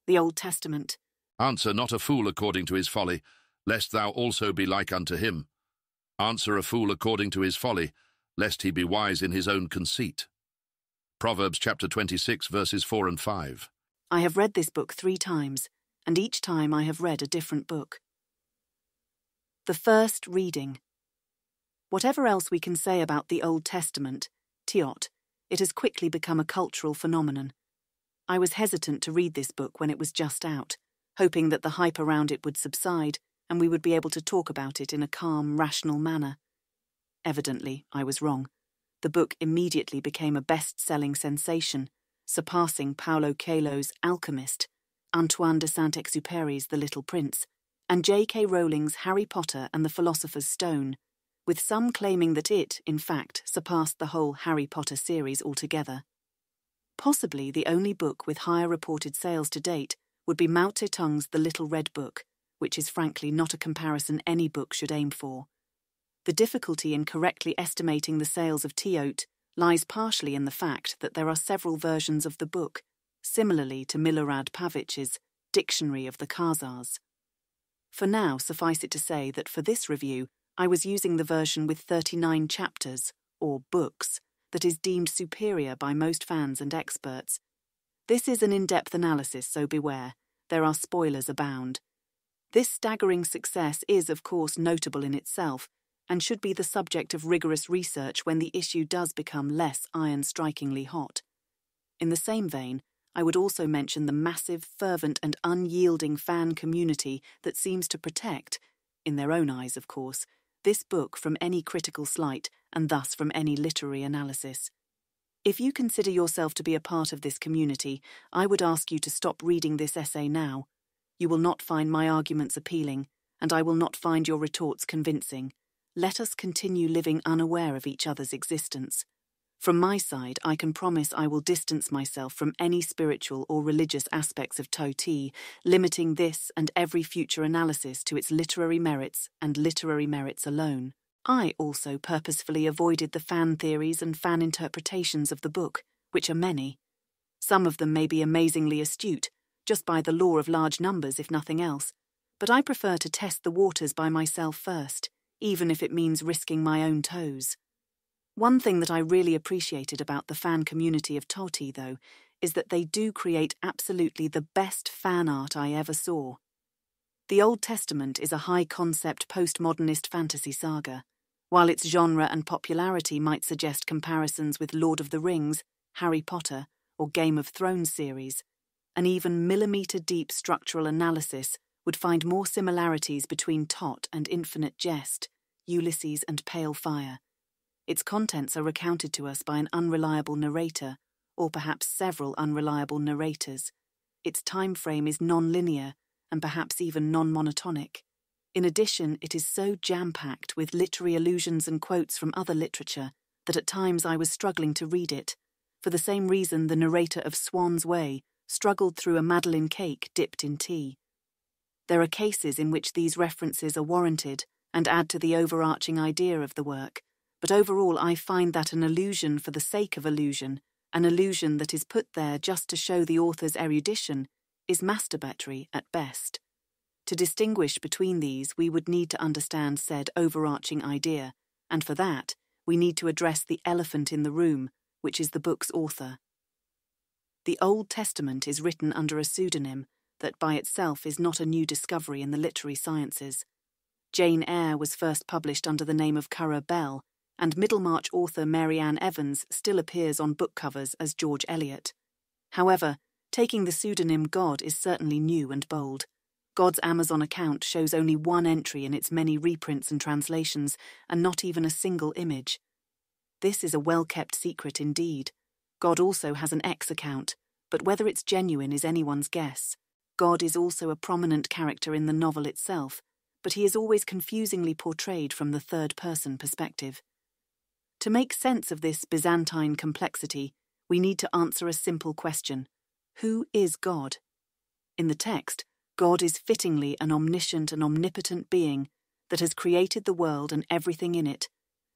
The Old Testament. Answer not a fool according to his folly, lest thou also be like unto him. Answer a fool according to his folly, lest he be wise in his own conceit. Proverbs chapter 26, verses 4 and 5. I have read this book 3 times, and each time I have read a different book. The first reading. Whatever else we can say about the Old Testament, Tiot, it has quickly become a cultural phenomenon. I was hesitant to read this book when it was just out, hoping that the hype around it would subside and we would be able to talk about it in a calm, rational manner. Evidently, I was wrong. The book immediately became a best-selling sensation, surpassing Paulo Coelho's Alchemist, Antoine de Saint-Exupéry's The Little Prince, and J.K. Rowling's Harry Potter and the Philosopher's Stone, with some claiming that it, in fact, surpassed the whole Harry Potter series altogether. Possibly the only book with higher reported sales to date would be Mao Zedong's The Little Red Book, which is frankly not a comparison any book should aim for. The difficulty in correctly estimating the sales of Tiot lies partially in the fact that there are several versions of the book, similarly to Milorad Pavich's Dictionary of the Khazars. For now, suffice it to say that for this review, I was using the version with 39 chapters, or books, that is deemed superior by most fans and experts. This is an in-depth analysis, so beware. There are spoilers abound. This staggering success is, of course, notable in itself, and should be the subject of rigorous research when the issue does become less iron-strikingly hot. In the same vein, I would also mention the massive, fervent and unyielding fan community that seems to protect, in their own eyes of course, this book from any critical slight and thus from any literary analysis. If you consider yourself to be a part of this community, I would ask you to stop reading this essay now. You will not find my arguments appealing, and I will not find your retorts convincing. Let us continue living unaware of each other's existence. From my side, I can promise I will distance myself from any spiritual or religious aspects of Toti, limiting this and every future analysis to its literary merits and literary merits alone. I also purposefully avoided the fan theories and fan interpretations of the book, which are many. Some of them may be amazingly astute, just by the law of large numbers if nothing else, but I prefer to test the waters by myself first, even if it means risking my own toes. One thing that I really appreciated about the fan community of Toti, though, is that they do create absolutely the best fan art I ever saw. The Old Testament is a high-concept postmodernist fantasy saga. While its genre and popularity might suggest comparisons with Lord of the Rings, Harry Potter, or Game of Thrones series, an even millimetre-deep structural analysis would find more similarities between Tot and Infinite Jest, Ulysses and Pale Fire. Its contents are recounted to us by an unreliable narrator, or perhaps several unreliable narrators. Its time frame is non-linear, and perhaps even non-monotonic. In addition, it is so jam-packed with literary allusions and quotes from other literature that at times I was struggling to read it, for the same reason the narrator of Swan's Way struggled through a Madeleine cake dipped in tea. There are cases in which these references are warranted and add to the overarching idea of the work, but overall I find that an allusion for the sake of allusion, an allusion that is put there just to show the author's erudition, is masturbatory at best. To distinguish between these, we would need to understand said overarching idea, and for that, we need to address the elephant in the room, which is the book's author. The Old Testament is written under a pseudonym that by itself is not a new discovery in the literary sciences. Jane Eyre was first published under the name of Currer Bell, and Middlemarch author Mary Ann Evans still appears on book covers as George Eliot. However, taking the pseudonym God is certainly new and bold. God's Amazon account shows only one entry in its many reprints and translations, and not even a single image. This is a well-kept secret indeed. God also has an X account, but whether it's genuine is anyone's guess. God is also a prominent character in the novel itself, but he is always confusingly portrayed from the third-person perspective. To make sense of this Byzantine complexity, we need to answer a simple question. Who is God? In the text, God is fittingly an omniscient and omnipotent being that has created the world and everything in it,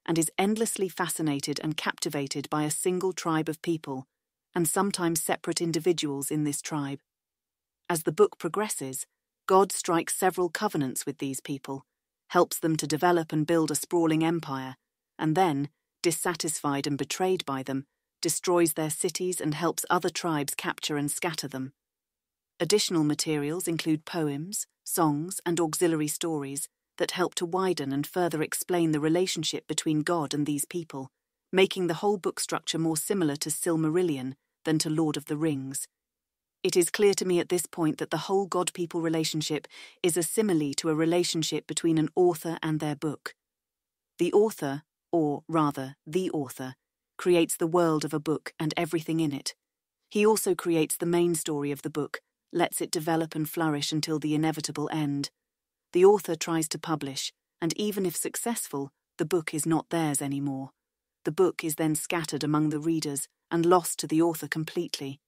and is endlessly fascinated and captivated by a single tribe of people, and sometimes separate individuals in this tribe. As the book progresses, God strikes several covenants with these people, helps them to develop and build a sprawling empire, and then, dissatisfied and betrayed by them, destroys their cities and helps other tribes capture and scatter them. Additional materials include poems, songs, and auxiliary stories that help to widen and further explain the relationship between God and these people, making the whole book structure more similar to Silmarillion than to Lord of the Rings. It is clear to me at this point that the whole God-people relationship is a simile to a relationship between an author and their book. The author, or rather, the author, creates the world of a book and everything in it. He also creates the main story of the book, lets it develop and flourish until the inevitable end. The author tries to publish, and even if successful, the book is not theirs anymore. The book is then scattered among the readers and lost to the author completely.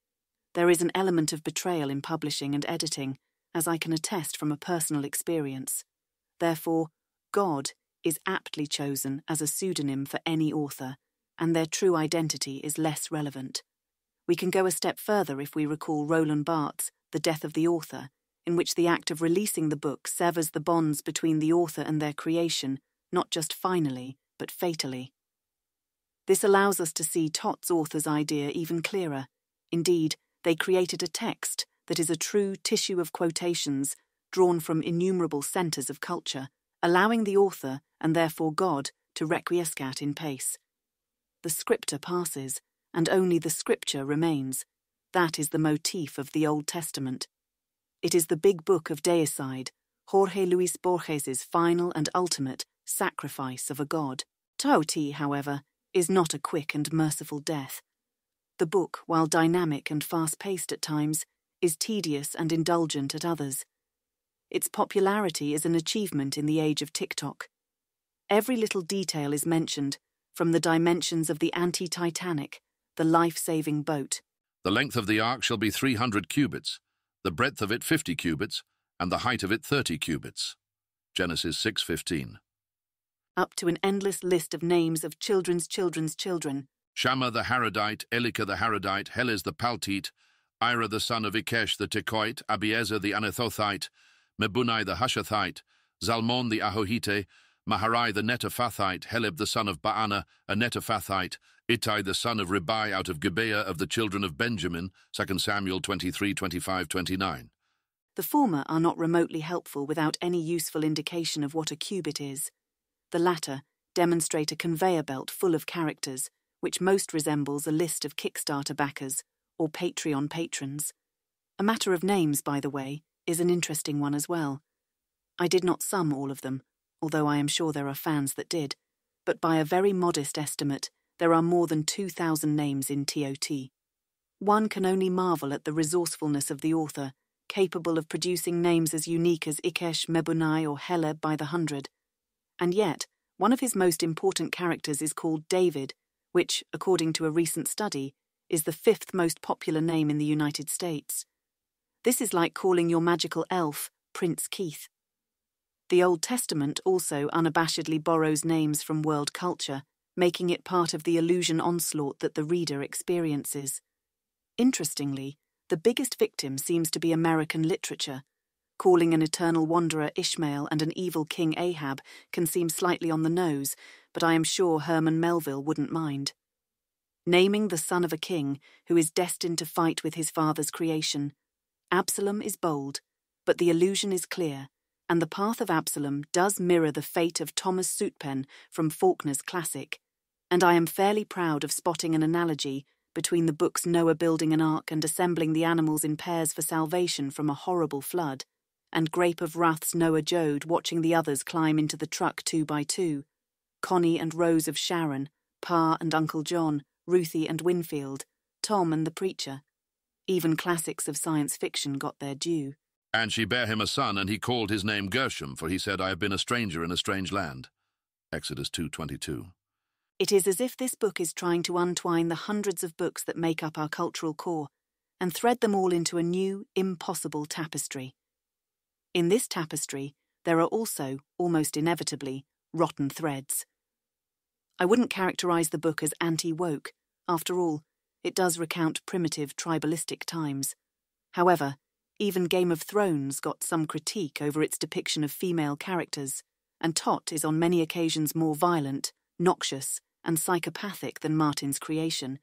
There is an element of betrayal in publishing and editing, as I can attest from a personal experience. Therefore, God is aptly chosen as a pseudonym for any author, and their true identity is less relevant. We can go a step further if we recall Roland Barthes' The Death of the Author, in which the act of releasing the book severs the bonds between the author and their creation, not just finally, but fatally. This allows us to see Tott's author's idea even clearer. Indeed, they created a text that is a true tissue of quotations drawn from innumerable centres of culture, allowing the author, and therefore God, to requiescat in pace. The scripture passes, and only the scripture remains. That is the motif of the Old Testament. It is the big book of deicide, Jorge Luis Borges's final and ultimate sacrifice of a god. Taoti, however, is not a quick and merciful death. The book, while dynamic and fast-paced at times, is tedious and indulgent at others. Its popularity is an achievement in the age of TikTok. Every little detail is mentioned, from the dimensions of the anti-Titanic, the life-saving boat. The length of the ark shall be 300 cubits, the breadth of it 50 cubits, and the height of it 30 cubits. Genesis 6:15. Up to an endless list of names of children's children. Shammah the Haradite, Elika the Haradite, Helez the Paltite, Ira the son of Ikesh the Tekoite, Abiezer the Anathothite, Mebunai the Hushathite, Zalmon the Ahohite, Maharai the Netophathite, Heleb the son of Baana, a Netophathite, Ittai the son of Ribai out of Gibeah of the children of Benjamin, 2 Samuel 23:25-29. The former are not remotely helpful without any useful indication of what a cubit is. The latter demonstrate a conveyor belt full of characters, which most resembles a list of Kickstarter backers or Patreon patrons. A matter of names, by the way, is an interesting one as well. I did not sum all of them, although I am sure there are fans that did, but by a very modest estimate, there are more than 2,000 names in TOT. One can only marvel at the resourcefulness of the author, capable of producing names as unique as Ikesh, Mebunai, or Heleb by the hundred. And yet, one of his most important characters is called David, which, according to a recent study, is the 5th most popular name in the United States. This is like calling your magical elf Prince Keith. The Old Testament also unabashedly borrows names from world culture, making it part of the illusion onslaught that the reader experiences. Interestingly, the biggest victim seems to be American literature. Calling an eternal wanderer Ishmael and an evil king Ahab can seem slightly on the nose, but I am sure Herman Melville wouldn't mind. Naming the son of a king who is destined to fight with his father's creation. Absalom is bold, but the illusion is clear, and the path of Absalom does mirror the fate of Thomas Soutpen from Faulkner's classic, and I am fairly proud of spotting an analogy between the book's Noah building an ark and assembling the animals in pairs for salvation from a horrible flood, and Grape of Wrath's Noah Jode watching the others climb into the truck 2 by 2, Connie and Rose of Sharon, Pa and Uncle John, Ruthie and Winfield, Tom and the Preacher. Even classics of science fiction got their due. And she bare him a son, and he called his name Gershom, for he said, I have been a stranger in a strange land. Exodus 2:22. It is as if this book is trying to untwine the hundreds of books that make up our cultural core and thread them all into a new, impossible tapestry. In this tapestry, there are also, almost inevitably, rotten threads. I wouldn't characterize the book as anti-woke. After all, it does recount primitive, tribalistic times. However, Even Game of Thrones got some critique over its depiction of female characters, and Tot is on many occasions more violent, noxious, and psychopathic than Martin's creation,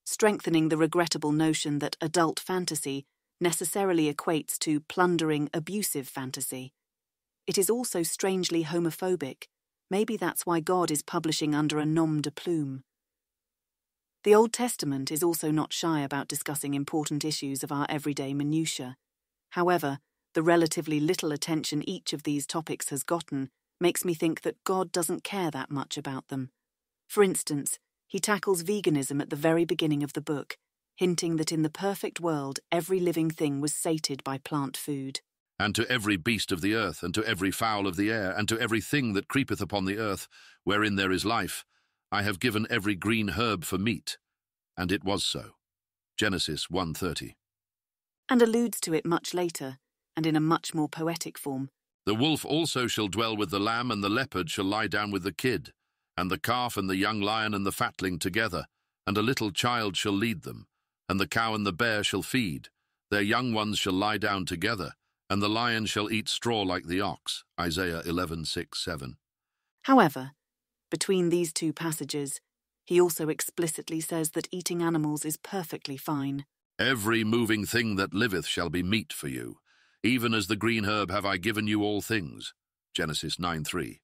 strengthening the regrettable notion that adult fantasy necessarily equates to plundering, abusive fantasy. It is also strangely homophobic. Maybe that's why God is publishing under a nom de plume. The Old Testament is also not shy about discussing important issues of our everyday minutiae. However, the relatively little attention each of these topics has gotten makes me think that God doesn't care that much about them. For instance, he tackles veganism at the very beginning of the book, hinting that in the perfect world every living thing was sated by plant food. And to every beast of the earth, and to every fowl of the air, and to every thing that creepeth upon the earth, wherein there is life, I have given every green herb for meat. And it was so. Genesis 1:30. And alludes to it much later, and in a much more poetic form. The wolf also shall dwell with the lamb, and the leopard shall lie down with the kid, and the calf and the young lion and the fatling together, and a little child shall lead them, and the cow and the bear shall feed. Their young ones shall lie down together, and the lion shall eat straw like the ox. Isaiah 11:6-7. However, between these two passages, he also explicitly says that eating animals is perfectly fine. Every moving thing that liveth shall be meat for you. Even as the green herb have I given you all things. Genesis 9:3.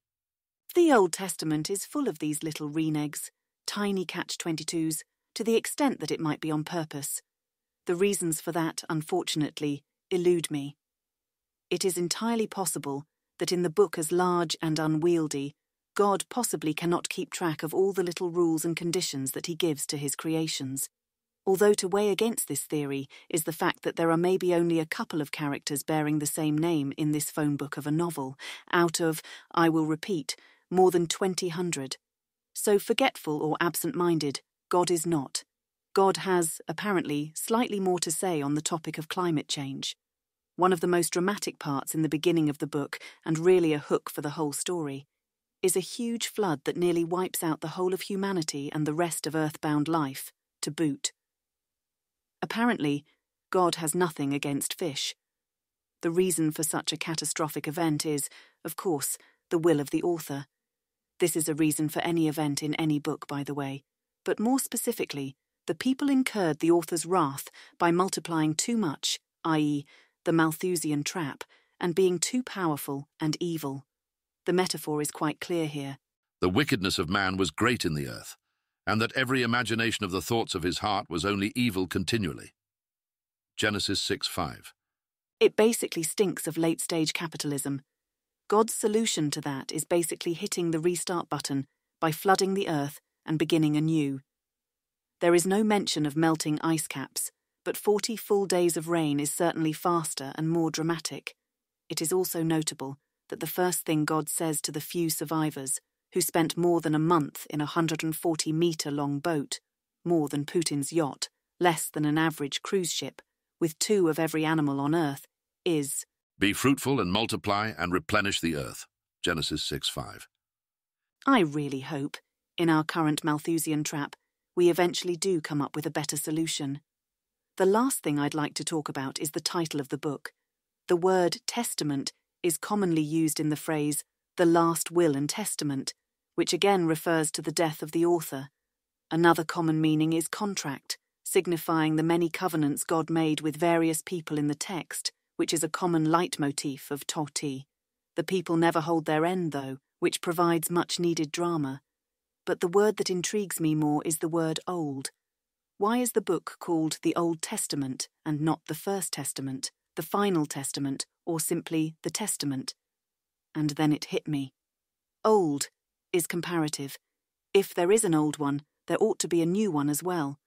The Old Testament is full of these little reneges, tiny catch-22s, to the extent that it might be on purpose. The reasons for that, unfortunately, elude me. It is entirely possible that in the book as large and unwieldy, God possibly cannot keep track of all the little rules and conditions that he gives to his creations. Although to weigh against this theory is the fact that there are maybe only a couple of characters bearing the same name in this phone book of a novel, out of, I will repeat, more than 2,000. So forgetful or absent-minded, God is not. God has, apparently, slightly more to say on the topic of climate change. One of the most dramatic parts in the beginning of the book, and really a hook for the whole story, is a huge flood that nearly wipes out the whole of humanity and the rest of earthbound life, to boot. Apparently, God has nothing against fish. The reason for such a catastrophic event is, of course, the will of the author. This is a reason for any event in any book, by the way, but more specifically, the people incurred the author's wrath by multiplying too much, i.e., the Malthusian trap, and being too powerful and evil. The metaphor is quite clear here. The wickedness of man was great in the earth, and that every imagination of the thoughts of his heart was only evil continually. Genesis 6:5. It basically stinks of late-stage capitalism. God's solution to that is basically hitting the restart button by flooding the earth and beginning anew. There is no mention of melting ice caps, but 40 full days of rain is certainly faster and more dramatic. It is also notable that the first thing God says to the few survivors, who spent more than a month in a 140-metre-long boat, more than Putin's yacht, less than an average cruise ship, with 2 of every animal on Earth, is, Be fruitful and multiply and replenish the earth. Genesis 6:5. I really hope, in our current Malthusian trap, we eventually do come up with a better solution. The last thing I'd like to talk about is the title of the book. The word testament is commonly used in the phrase, the last will and testament, which again refers to the death of the author. Another common meaning is contract, signifying the many covenants God made with various people in the text, which is a common leitmotif of Toti. The people never hold their end, though, which provides much-needed drama. But the word that intrigues me more is the word old. Why is the book called the Old Testament and not the First Testament, the Final Testament, or simply the Testament? And then it hit me. Old is comparative. If there is an old one, there ought to be a new one as well.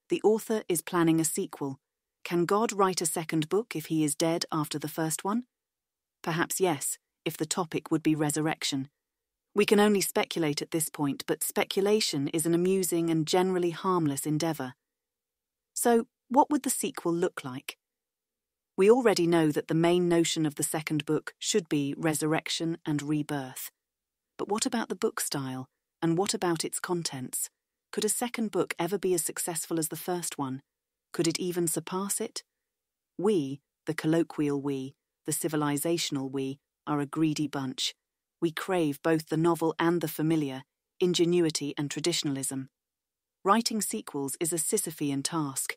The author is planning a sequel. Can God write a second book if he is dead after the first one? Perhaps yes, if the topic would be resurrection. We can only speculate at this point, but speculation is an amusing and generally harmless endeavour. So, what would the sequel look like? We already know that the main notion of the second book should be resurrection and rebirth. But what about the book style, and what about its contents? Could a second book ever be as successful as the first one? Could it even surpass it? We, the colloquial we, the civilizational we, are a greedy bunch. We crave both the novel and the familiar, ingenuity and traditionalism. Writing sequels is a Sisyphean task.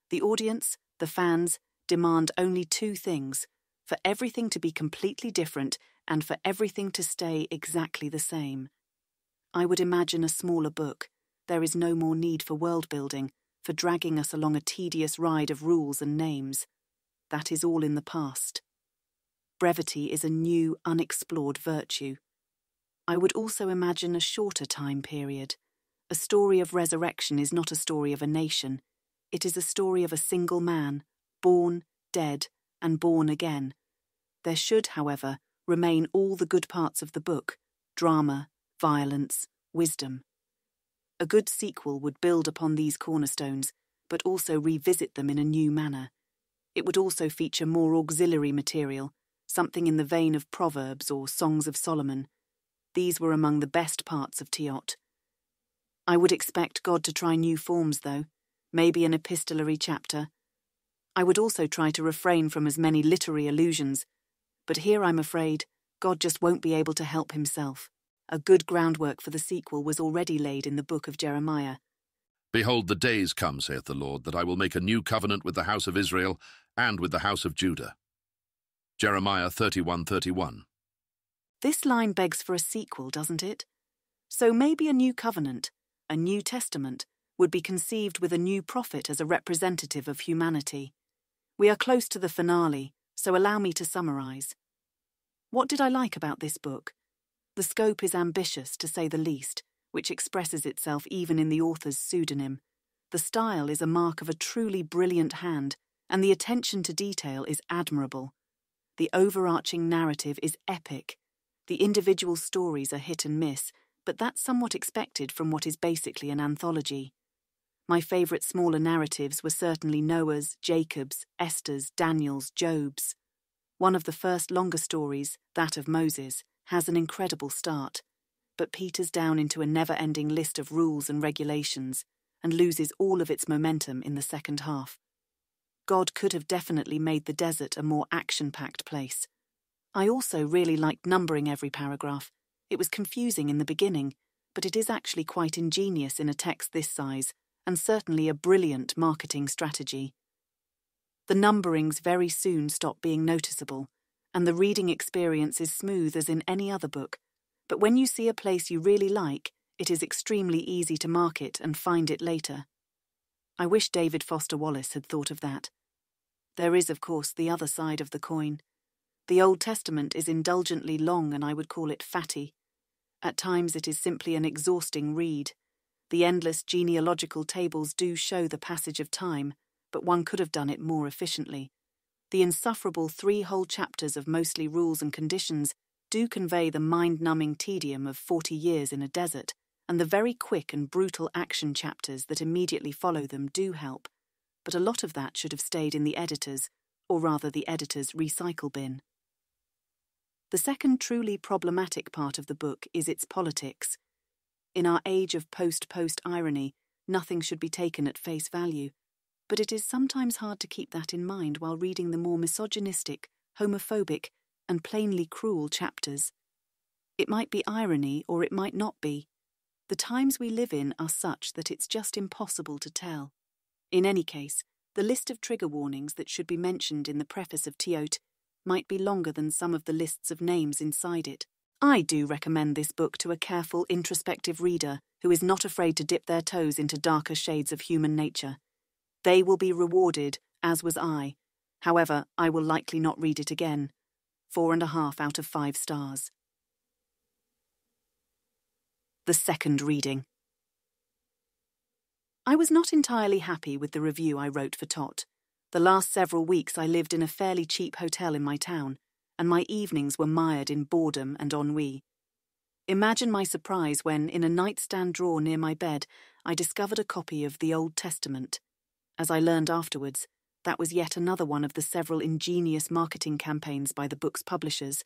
The audience, the fans, demand only two things: for everything to be completely different and for everything to stay exactly the same. I would imagine a smaller book. There is no more need for world building, for dragging us along a tedious ride of rules and names. That is all in the past. Brevity is a new, unexplored virtue. I would also imagine a shorter time period. A story of resurrection is not a story of a nation. It is a story of a single man, born, dead, and born again. There should, however, remain all the good parts of the book: drama, violence, wisdom. A good sequel would build upon these cornerstones, but also revisit them in a new manner. It would also feature more auxiliary material, something in the vein of Proverbs or Songs of Solomon. These were among the best parts of Teot. I would expect God to try new forms, though, maybe an epistolary chapter. I would also try to refrain from as many literary allusions, but here I'm afraid God just won't be able to help himself. A good groundwork for the sequel was already laid in the book of Jeremiah. Behold, the days come, saith the Lord, that I will make a new covenant with the house of Israel and with the house of Judah. Jeremiah 31:31. This line begs for a sequel, doesn't it? So maybe a new covenant, a New Testament, would be conceived with a new prophet as a representative of humanity. We are close to the finale, so allow me to summarize. What did I like about this book? The scope is ambitious, to say the least, which expresses itself even in the author's pseudonym. The style is a mark of a truly brilliant hand, and the attention to detail is admirable. The overarching narrative is epic. The individual stories are hit and miss, but that's somewhat expected from what is basically an anthology. My favourite smaller narratives were certainly Noah's, Jacob's, Esther's, Daniel's, Job's. One of the first longer stories, that of Moses, has an incredible start, but peters down into a never-ending list of rules and regulations and loses all of its momentum in the second half. God could have definitely made the desert a more action-packed place. I also really liked numbering every paragraph. It was confusing in the beginning, but it is actually quite ingenious in a text this size, and certainly a brilliant marketing strategy. The numberings very soon stop being noticeable, and the reading experience is smooth as in any other book, but when you see a place you really like, it is extremely easy to mark it and find it later. I wish David Foster Wallace had thought of that. There is, of course, the other side of the coin. The Old Testament is indulgently long, and I would call it fatty. At times it is simply an exhausting read. The endless genealogical tables do show the passage of time, but one could have done it more efficiently. The insufferable 3 whole chapters of mostly rules and conditions do convey the mind-numbing tedium of 40 years in a desert, and the very quick and brutal action chapters that immediately follow them do help, but a lot of that should have stayed in the editor's, or rather the editor's recycle bin. The second truly problematic part of the book is its politics. In our age of post-post irony, nothing should be taken at face value, but it is sometimes hard to keep that in mind while reading the more misogynistic, homophobic, and plainly cruel chapters. It might be irony or it might not be. The times we live in are such that it's just impossible to tell. In any case, the list of trigger warnings that should be mentioned in the preface of Teot might be longer than some of the lists of names inside it. I do recommend this book to a careful, introspective reader who is not afraid to dip their toes into darker shades of human nature. They will be rewarded, as was I. However, I will likely not read it again. 4.5 out of 5 stars. The second reading. I was not entirely happy with the review I wrote for Tot. The last several weeks I lived in a fairly cheap hotel in my town, and my evenings were mired in boredom and ennui. Imagine my surprise when, in a nightstand drawer near my bed, I discovered a copy of the Old Testament. As I learned afterwards, that was yet another one of the several ingenious marketing campaigns by the book's publishers,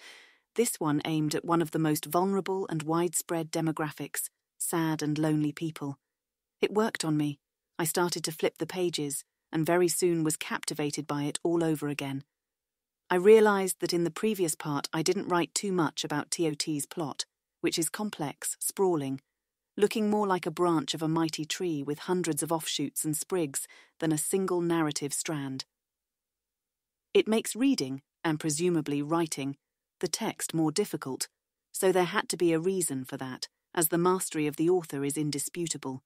this one aimed at one of the most vulnerable and widespread demographics, sad and lonely people. It worked on me. I started to flip the pages, and very soon was captivated by it all over again, I realized that in the previous part I didn't write too much about TOT's plot, which is complex, sprawling, looking more like a branch of a mighty tree with hundreds of offshoots and sprigs than a single narrative strand. It makes reading, and presumably writing, the text more difficult, so there had to be a reason for that, as the mastery of the author is indisputable.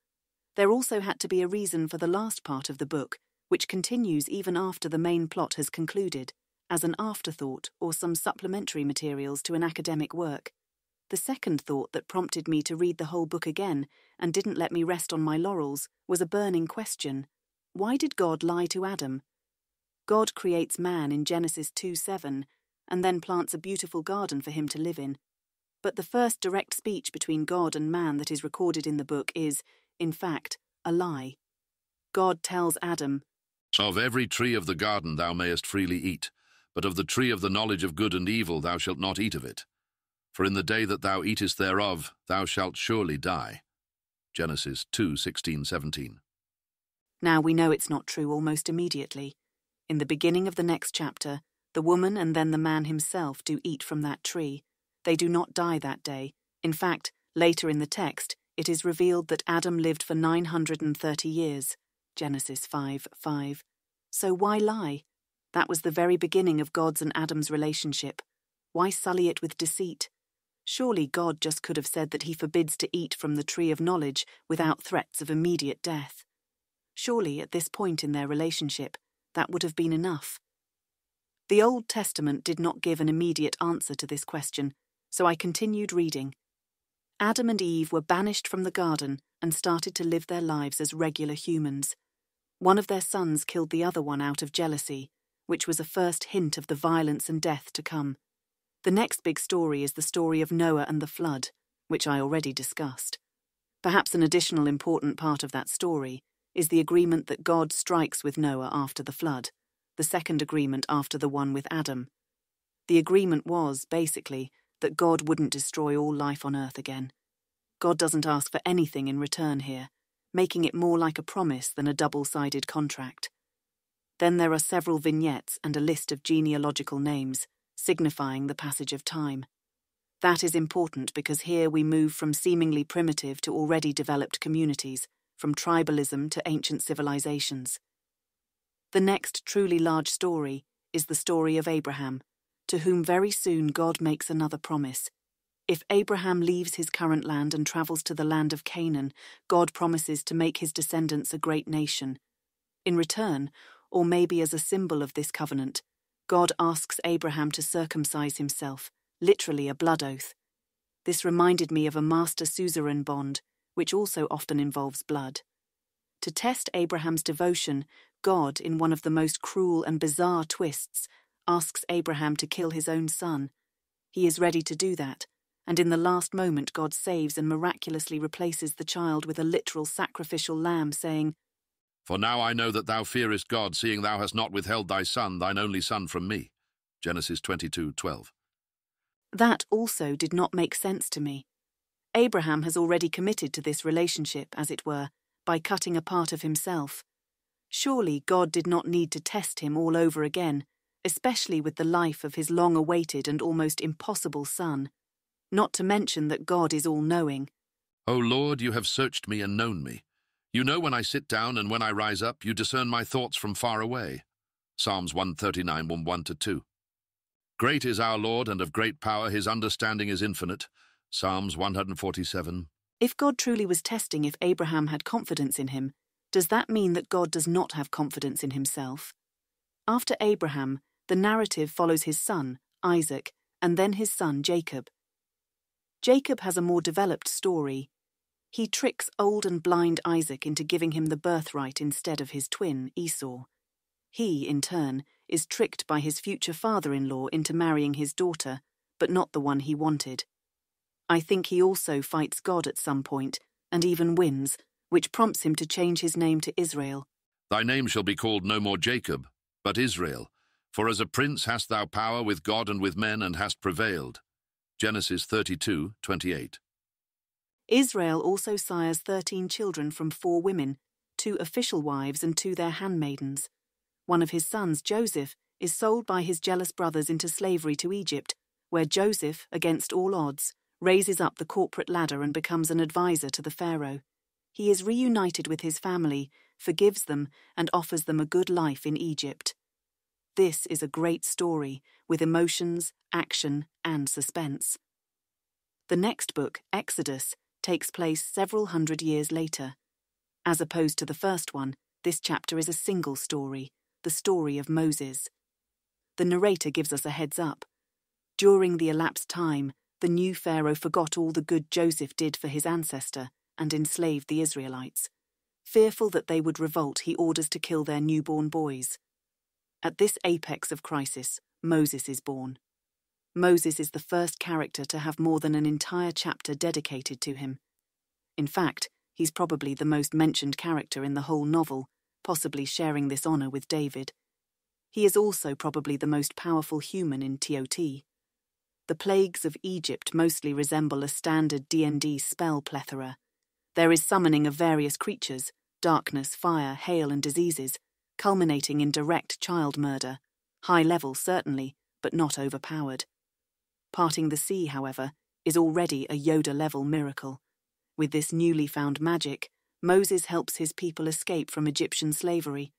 There also had to be a reason for the last part of the book, which continues even after the main plot has concluded, as an afterthought or some supplementary materials to an academic work. The second thought that prompted me to read the whole book again and didn't let me rest on my laurels was a burning question. Why did God lie to Adam? God creates man in Genesis 2:7 and then plants a beautiful garden for him to live in. But the first direct speech between God and man that is recorded in the book is, in fact, a lie. God tells Adam, "Of every tree of the garden thou mayest freely eat, but of the tree of the knowledge of good and evil thou shalt not eat of it. For in the day that thou eatest thereof, thou shalt surely die." Genesis 2:16-17. Now we know it's not true almost immediately. In the beginning of the next chapter, the woman and then the man himself do eat from that tree. They do not die that day. In fact, later in the text, it is revealed that Adam lived for 930 years. Genesis 5:5. So why lie? That was the very beginning of God's and Adam's relationship. Why sully it with deceit? Surely God just could have said that he forbids to eat from the tree of knowledge without threats of immediate death. Surely, at this point in their relationship, that would have been enough. The Old Testament did not give an immediate answer to this question, so I continued reading. Adam and Eve were banished from the garden and started to live their lives as regular humans. One of their sons killed the other one out of jealousy, which was a first hint of the violence and death to come. The next big story is the story of Noah and the flood, which I already discussed. Perhaps an additional important part of that story is the agreement that God strikes with Noah after the flood, the second agreement after the one with Adam. The agreement was, basically, that God wouldn't destroy all life on earth again. God doesn't ask for anything in return here, making it more like a promise than a double-sided contract. Then there are several vignettes and a list of genealogical names, signifying the passage of time. That is important because here we move from seemingly primitive to already developed communities, from tribalism to ancient civilizations. The next truly large story is the story of Abraham, to whom very soon God makes another promise. If Abraham leaves his current land and travels to the land of Canaan, God promises to make his descendants a great nation. In return, or maybe as a symbol of this covenant, God asks Abraham to circumcise himself, literally a blood oath. This reminded me of a master suzerain bond, which also often involves blood. To test Abraham's devotion, God, in one of the most cruel and bizarre twists, asks Abraham to kill his own son. He is ready to do that, and in the last moment God saves and miraculously replaces the child with a literal sacrificial lamb, saying, "For now I know that thou fearest God, seeing thou hast not withheld thy son, thine only son, from me." Genesis 22:12. That also did not make sense to me. Abraham has already committed to this relationship, as it were, by cutting a part of himself. Surely God did not need to test him all over again, especially with the life of his long-awaited and almost impossible son. Not to mention that God is all-knowing. "O Lord, you have searched me and known me. You know when I sit down and when I rise up, you discern my thoughts from far away." Psalms 139, 1-2. "Great is our Lord, and of great power, his understanding is infinite." Psalms 147. If God truly was testing if Abraham had confidence in him, does that mean that God does not have confidence in himself? After Abraham, the narrative follows his son, Isaac, and then his son, Jacob. Jacob has a more developed story. He tricks old and blind Isaac into giving him the birthright instead of his twin, Esau. He, in turn, is tricked by his future father-in-law into marrying his daughter, but not the one he wanted. I think he also fights God at some point, and even wins, which prompts him to change his name to Israel. "Thy name shall be called no more Jacob, but Israel. For as a prince hast thou power with God and with men, and hast prevailed." Genesis 32:28. Israel also sires 13 children from 4 women, 2 official wives and 2 their handmaidens. One of his sons, Joseph, is sold by his jealous brothers into slavery to Egypt, where Joseph, against all odds, raises up the corporate ladder and becomes an advisor to the Pharaoh. He is reunited with his family, forgives them, and offers them a good life in Egypt. This is a great story, with emotions, action, and suspense. The next book, Exodus, takes place several hundred years later. As opposed to the first one, this chapter is a single story, the story of Moses. The narrator gives us a heads up. During the elapsed time, the new Pharaoh forgot all the good Joseph did for his ancestor and enslaved the Israelites. Fearful that they would revolt, he orders to kill their newborn boys. At this apex of crisis, Moses is born. Moses is the first character to have more than an entire chapter dedicated to him. In fact, he's probably the most mentioned character in the whole novel, possibly sharing this honor with David. He is also probably the most powerful human in TOT. The plagues of Egypt mostly resemble a standard D&D spell plethora. There is summoning of various creatures, darkness, fire, hail, and diseases, culminating in direct child murder. High level, certainly, but not overpowered. Parting the sea, however, is already a Yoda-level miracle. With this newly found magic, Moses helps his people escape from Egyptian slavery.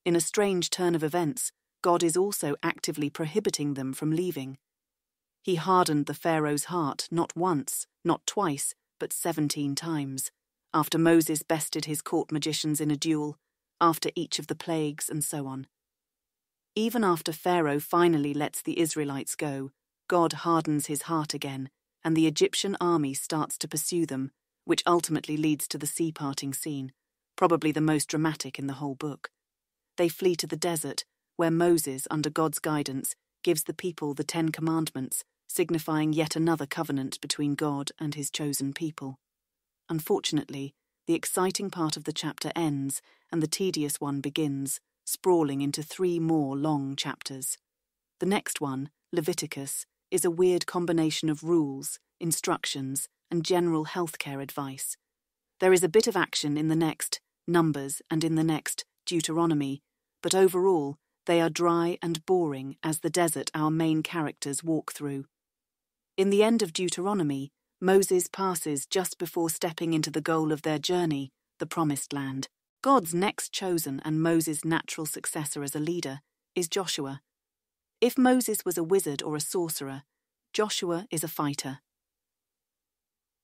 In a strange turn of events, God is also actively prohibiting them from leaving. He hardened the Pharaoh's heart not once, not twice, but 17 times, after Moses bested his court magicians in a duel, after each of the plagues, and so on. Even after Pharaoh finally lets the Israelites go, God hardens his heart again, and the Egyptian army starts to pursue them, which ultimately leads to the sea-parting scene, probably the most dramatic in the whole book. They flee to the desert, where Moses, under God's guidance, gives the people the 10 Commandments, signifying yet another covenant between God and his chosen people. Unfortunately, the exciting part of the chapter ends, and the tedious one begins, sprawling into 3 more long chapters. The next one, Leviticus, is a weird combination of rules, instructions, and general healthcare advice. There is a bit of action in the next, Numbers, and in the next, Deuteronomy, but overall, they are dry and boring as the desert our main characters walk through. In the end of Deuteronomy, Moses passes just before stepping into the goal of their journey, the Promised Land. God's next chosen and Moses' natural successor as a leader is Joshua. If Moses was a wizard or a sorcerer, Joshua is a fighter.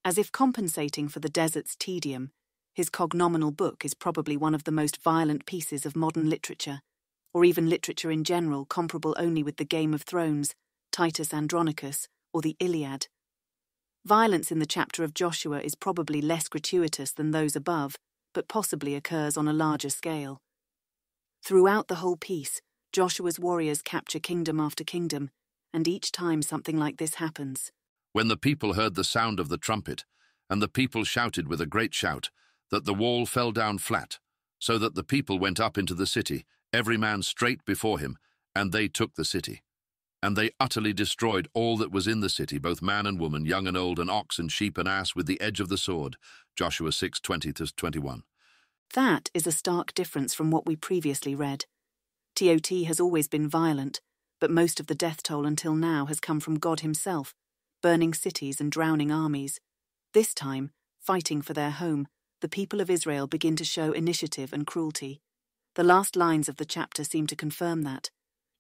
As if compensating for the desert's tedium, his cognominal book is probably one of the most violent pieces of modern literature, or even literature in general, comparable only with the Game of Thrones, Titus Andronicus, or the Iliad. Violence in the chapter of Joshua is probably less gratuitous than those above, but possibly occurs on a larger scale. Throughout the whole piece, Joshua's warriors capture kingdom after kingdom, and each time something like this happens. When the people heard the sound of the trumpet, and the people shouted with a great shout, that the wall fell down flat, so that the people went up into the city, every man straight before him, and they took the city. And they utterly destroyed all that was in the city, both man and woman, young and old, and ox and sheep and ass, with the edge of the sword. Joshua 6:20-21. That is a stark difference from what we previously read. TOT has always been violent, but most of the death toll until now has come from God himself, burning cities and drowning armies. This time, fighting for their home, the people of Israel begin to show initiative and cruelty. The last lines of the chapter seem to confirm that.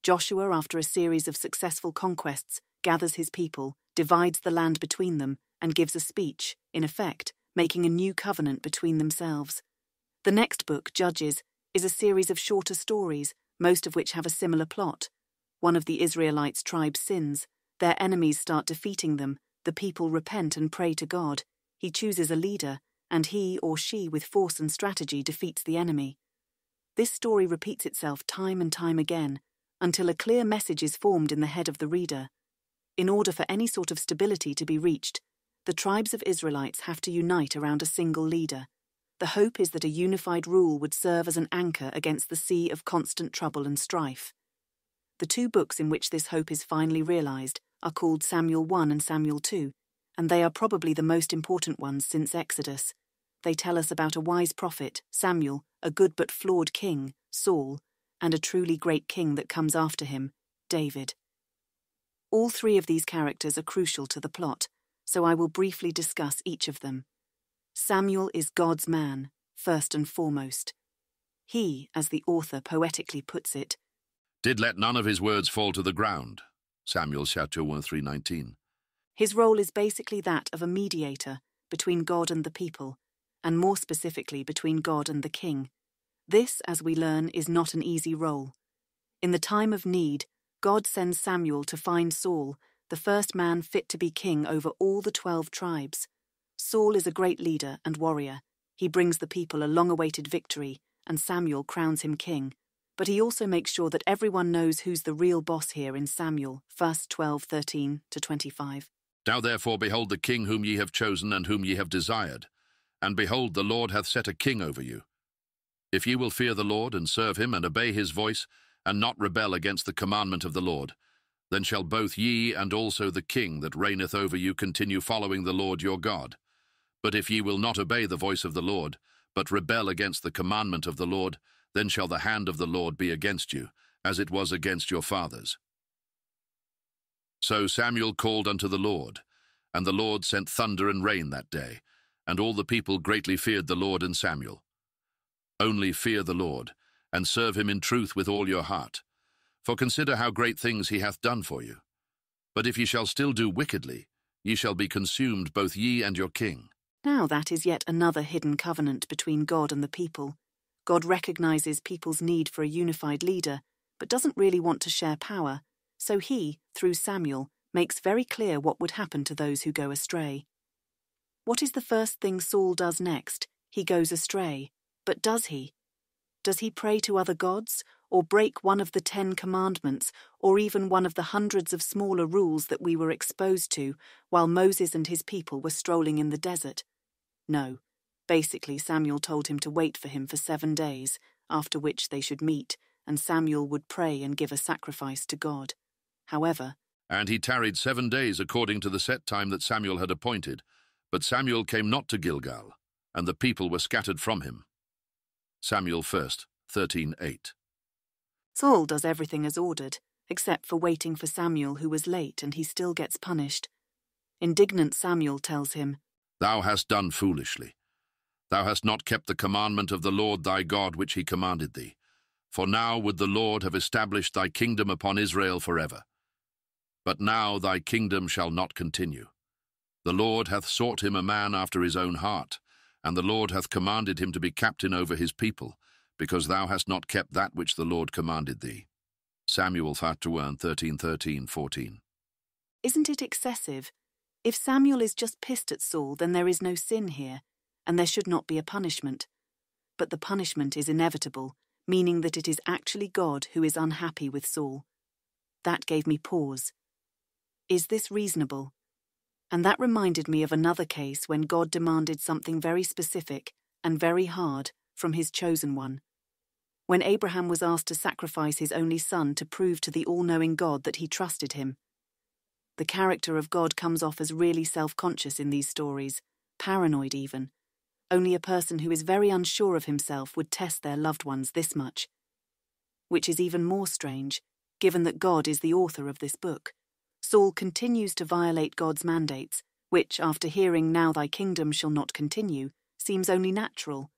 Joshua, after a series of successful conquests, gathers his people, divides the land between them, and gives a speech, in effect, making a new covenant between themselves. The next book, Judges, is a series of shorter stories, most of which have a similar plot. One of the Israelites' tribes sins, their enemies start defeating them, the people repent and pray to God. He chooses a leader, and he or she with force and strategy defeats the enemy. This story repeats itself time and time again, until a clear message is formed in the head of the reader. In order for any sort of stability to be reached, the tribes of Israelites have to unite around a single leader. The hope is that a unified rule would serve as an anchor against the sea of constant trouble and strife. The 2 books in which this hope is finally realized are called Samuel 1 and Samuel 2, and they are probably the most important ones since Exodus. They tell us about a wise prophet, Samuel, a good but flawed king, Saul, and a truly great king that comes after him, David. All three of these characters are crucial to the plot, so I will briefly discuss each of them. Samuel is God's man, first and foremost. He, as the author poetically puts it, did let none of his words fall to the ground. Samuel chapter 1, 3:19. His role is basically that of a mediator between God and the people, and more specifically between God and the king. This, as we learn, is not an easy role. In the time of need, God sends Samuel to find Saul, the first man fit to be king over all the 12 tribes. Saul is a great leader and warrior. He brings the people a long-awaited victory, and Samuel crowns him king. But he also makes sure that everyone knows who's the real boss here in Samuel, 1 12:13-25. Now therefore behold the king whom ye have chosen and whom ye have desired. And behold, the Lord hath set a king over you. If ye will fear the Lord, and serve him, and obey his voice, and not rebel against the commandment of the Lord, then shall both ye and also the king that reigneth over you continue following the Lord your God. But if ye will not obey the voice of the Lord, but rebel against the commandment of the Lord, then shall the hand of the Lord be against you, as it was against your fathers. So Samuel called unto the Lord, and the Lord sent thunder and rain that day, and all the people greatly feared the Lord and Samuel. Only fear the Lord, and serve him in truth with all your heart. For consider how great things he hath done for you. But if ye shall still do wickedly, ye shall be consumed, both ye and your king. Now that is yet another hidden covenant between God and the people. God recognizes people's need for a unified leader, but doesn't really want to share power, so he, through Samuel, makes very clear what would happen to those who go astray. What is the first thing Saul does next? He goes astray. But does he? Does he pray to other gods, or break one of the 10 commandments, or even one of the hundreds of smaller rules that we were exposed to while Moses and his people were strolling in the desert? No. Basically, Samuel told him to wait for him for 7 days, after which they should meet, and Samuel would pray and give a sacrifice to God. However, And he tarried 7 days according to the set time that Samuel had appointed. But Samuel came not to Gilgal, and the people were scattered from him. Samuel 1, 13:8. Saul does everything as ordered, except for waiting for Samuel, who was late, and he still gets punished. Indignant Samuel tells him, Thou hast done foolishly. Thou hast not kept the commandment of the Lord thy God which he commanded thee. For now would the Lord have established thy kingdom upon Israel forever. But now thy kingdom shall not continue. The Lord hath sought him a man after his own heart, and the Lord hath commanded him to be captain over his people, because thou hast not kept that which the Lord commanded thee. Samuel 1 13:14. Isn't it excessive? If Samuel is just pissed at Saul, then there is no sin here, and there should not be a punishment. But the punishment is inevitable, meaning that it is actually God who is unhappy with Saul. That gave me pause. Is this reasonable? And that reminded me of another case when God demanded something very specific and very hard from his chosen one. When Abraham was asked to sacrifice his only son to prove to the all-knowing God that he trusted him. The character of God comes off as really self-conscious in these stories, paranoid even. Only a person who is very unsure of himself would test their loved ones this much. Which is even more strange, given that God is the author of this book. Saul continues to violate God's mandates, which, after hearing "Now thy kingdom shall not continue," seems only natural.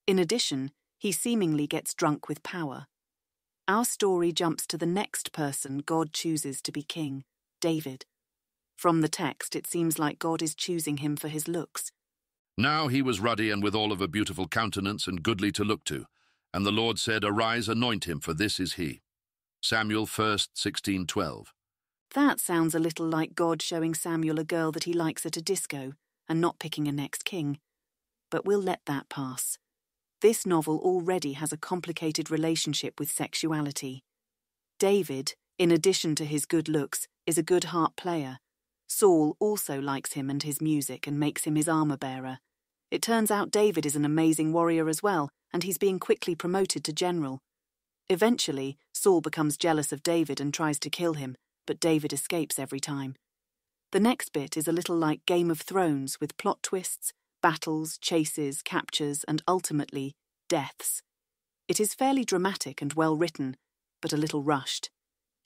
In addition, he seemingly gets drunk with power. Our story jumps to the next person God chooses to be king, David. From the text, it seems like God is choosing him for his looks. Now he was ruddy and withal of a beautiful countenance and goodly to look to. And the Lord said, Arise, anoint him, for this is he. Samuel 1 16:12. That sounds a little like God showing Samuel a girl that he likes at a disco and not picking a next king. But we'll let that pass. This novel already has a complicated relationship with sexuality. David, in addition to his good looks, is a good harp player. Saul also likes him and his music and makes him his armor-bearer. It turns out David is an amazing warrior as well, and he's being quickly promoted to general. Eventually, Saul becomes jealous of David and tries to kill him, but David escapes every time. The next bit is a little like Game of Thrones, with plot twists, battles, chases, captures, and ultimately, deaths. It is fairly dramatic and well written, but a little rushed.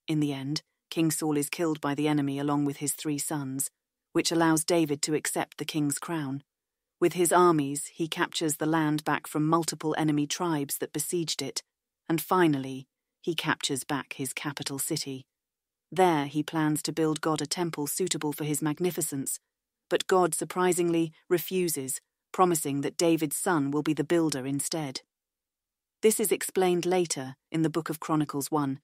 In the end, King Saul is killed by the enemy along with his 3 sons, which allows David to accept the king's crown. With his armies, he captures the land back from multiple enemy tribes that besieged it, and finally, he captures back his capital city. There, he plans to build God a temple suitable for his magnificence, but God surprisingly refuses, promising that David's son will be the builder instead. This is explained later in the Book of Chronicles 1.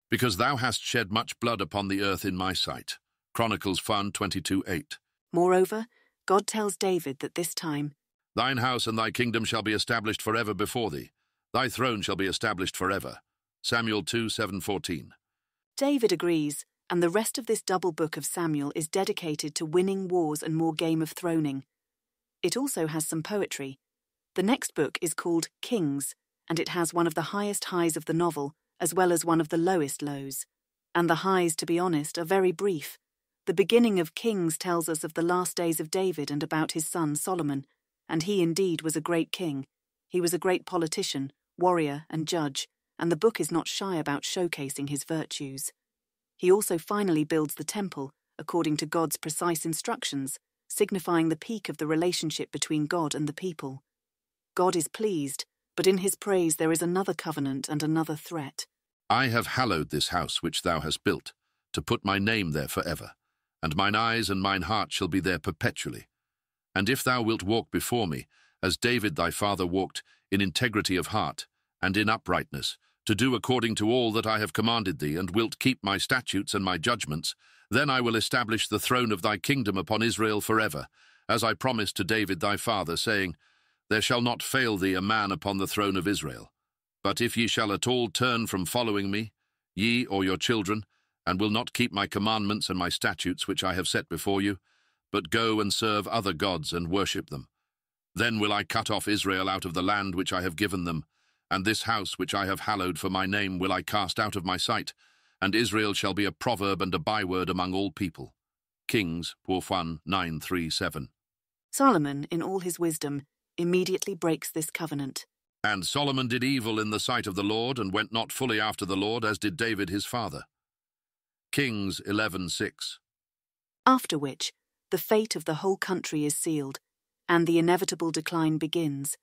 Because thou hast shed much blood upon the earth in my sight. Chronicles 1:22-8. Moreover, God tells David that this time, Thine house and thy kingdom shall be established forever before thee. Thy throne shall be established forever. Samuel 2:7-14. David agrees, and the rest of this double book of Samuel is dedicated to winning wars and more Game of Throning. It also has some poetry. The next book is called Kings, and it has one of the highest highs of the novel, as well as one of the lowest lows. And the highs, to be honest, are very brief. The beginning of Kings tells us of the last days of David and about his son Solomon, and he indeed was a great king. He was a great politician, warrior, and judge, and the book is not shy about showcasing his virtues. He also finally builds the temple, according to God's precise instructions, signifying the peak of the relationship between God and the people. God is pleased, but in his praise there is another covenant and another threat. I have hallowed this house which thou hast built, to put my name there forever, and mine eyes and mine heart shall be there perpetually. And if thou wilt walk before me, as David thy father walked, in integrity of heart, and in uprightness, to do according to all that I have commanded thee, and wilt keep my statutes and my judgments, then I will establish the throne of thy kingdom upon Israel forever, as I promised to David thy father, saying, There shall not fail thee a man upon the throne of Israel. But if ye shall at all turn from following me, ye or your children, and will not keep my commandments and my statutes which I have set before you, but go and serve other gods and worship them, then will I cut off Israel out of the land which I have given them, and this house which I have hallowed for my name will I cast out of my sight, and Israel shall be a proverb and a byword among all people. Kings 1:9-3-7. Solomon, in all his wisdom, immediately breaks this covenant. And Solomon did evil in the sight of the Lord, and went not fully after the Lord, as did David his father. Kings 11:6. After which, the fate of the whole country is sealed, and the inevitable decline begins.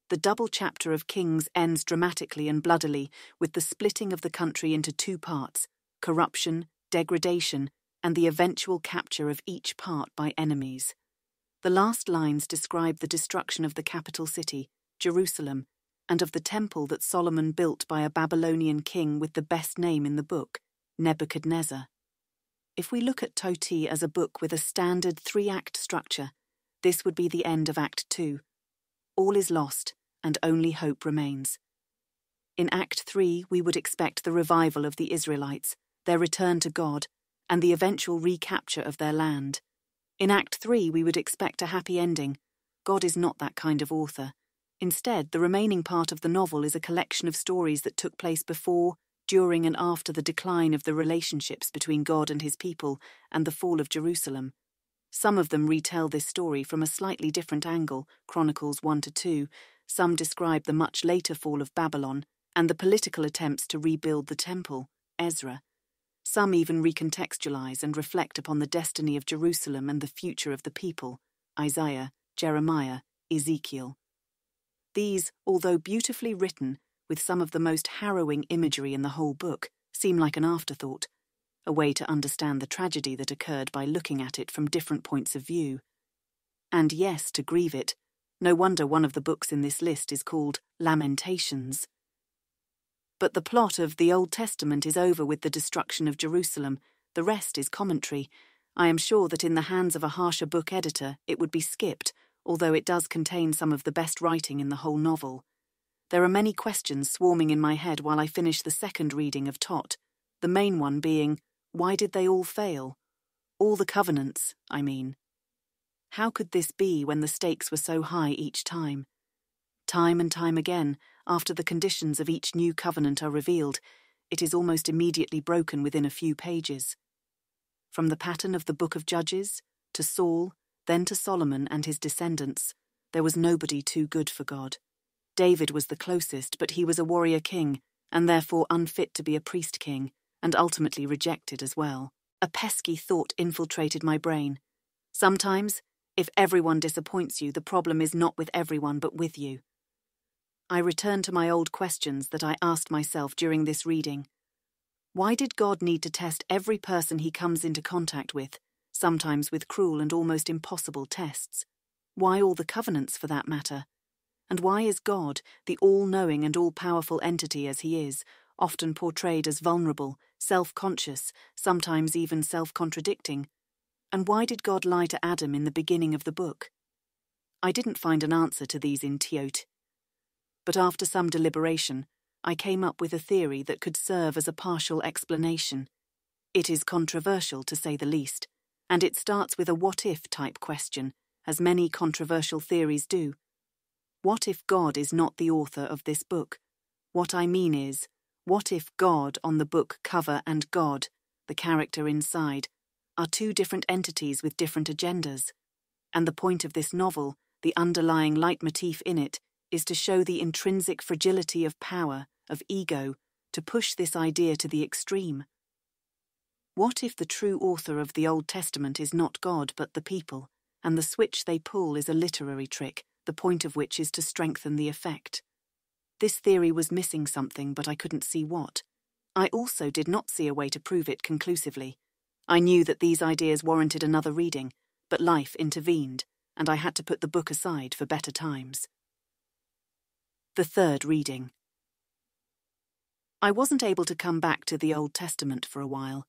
The double chapter of Kings ends dramatically and bloodily with the splitting of the country into 2 parts, corruption, degradation, and the eventual capture of each part by enemies. The last lines describe the destruction of the capital city, Jerusalem, and of the temple that Solomon built by a Babylonian king with the best name in the book, Nebuchadnezzar. If we look at Toti as a book with a standard 3-act structure, this would be the end of Act 2. All is lost, and only hope remains. In Act 3, we would expect the revival of the Israelites, their return to God, and the eventual recapture of their land. In Act 3, we would expect a happy ending. God is not that kind of author. Instead, the remaining part of the novel is a collection of stories that took place before, during, and after the decline of the relationships between God and his people and the fall of Jerusalem. Some of them retell this story from a slightly different angle, Chronicles 1-2. Some describe the much later fall of Babylon and the political attempts to rebuild the temple, Ezra. Some even recontextualize and reflect upon the destiny of Jerusalem and the future of the people, Isaiah, Jeremiah, Ezekiel. These, although beautifully written, with some of the most harrowing imagery in the whole book, seem like an afterthought, a way to understand the tragedy that occurred by looking at it from different points of view. And yes, to grieve it, no wonder one of the books in this list is called Lamentations. But the plot of the Old Testament is over with the destruction of Jerusalem. The rest is commentary. I am sure that in the hands of a harsher book editor it would be skipped, although it does contain some of the best writing in the whole novel. There are many questions swarming in my head while I finish the second reading of Tot, the main one being, why did they all fail? All the covenants, I mean. How could this be when the stakes were so high each time? Time and time again, after the conditions of each new covenant are revealed, it is almost immediately broken within a few pages. From the pattern of the Book of Judges, to Saul, then to Solomon and his descendants, there was nobody too good for God. David was the closest, but he was a warrior king, and therefore unfit to be a priest king, and ultimately rejected as well. A pesky thought infiltrated my brain. Sometimes, if everyone disappoints you, the problem is not with everyone but with you. I returned to my old questions that I asked myself during this reading. Why did God need to test every person he comes into contact with, sometimes with cruel and almost impossible tests? Why all the covenants, for that matter? And why is God, the all-knowing and all-powerful entity as he is, often portrayed as vulnerable, self-conscious, sometimes even self-contradicting? And why did God lie to Adam in the beginning of the book? I didn't find an answer to these in Teot. But after some deliberation, I came up with a theory that could serve as a partial explanation. It is controversial, to say the least, and it starts with a what-if type question, as many controversial theories do. What if God is not the author of this book? What I mean is, what if God on the book cover and God, the character inside, are two different entities with different agendas? And the point of this novel, the underlying leitmotif in it, is to show the intrinsic fragility of power, of ego, to push this idea to the extreme. What if the true author of the Old Testament is not God but the people, and the switch they pull is a literary trick, the point of which is to strengthen the effect? This theory was missing something, but I couldn't see what. I also did not see a way to prove it conclusively. I knew that these ideas warranted another reading, but life intervened, and I had to put the book aside for better times. The third reading. I wasn't able to come back to the Old Testament for a while,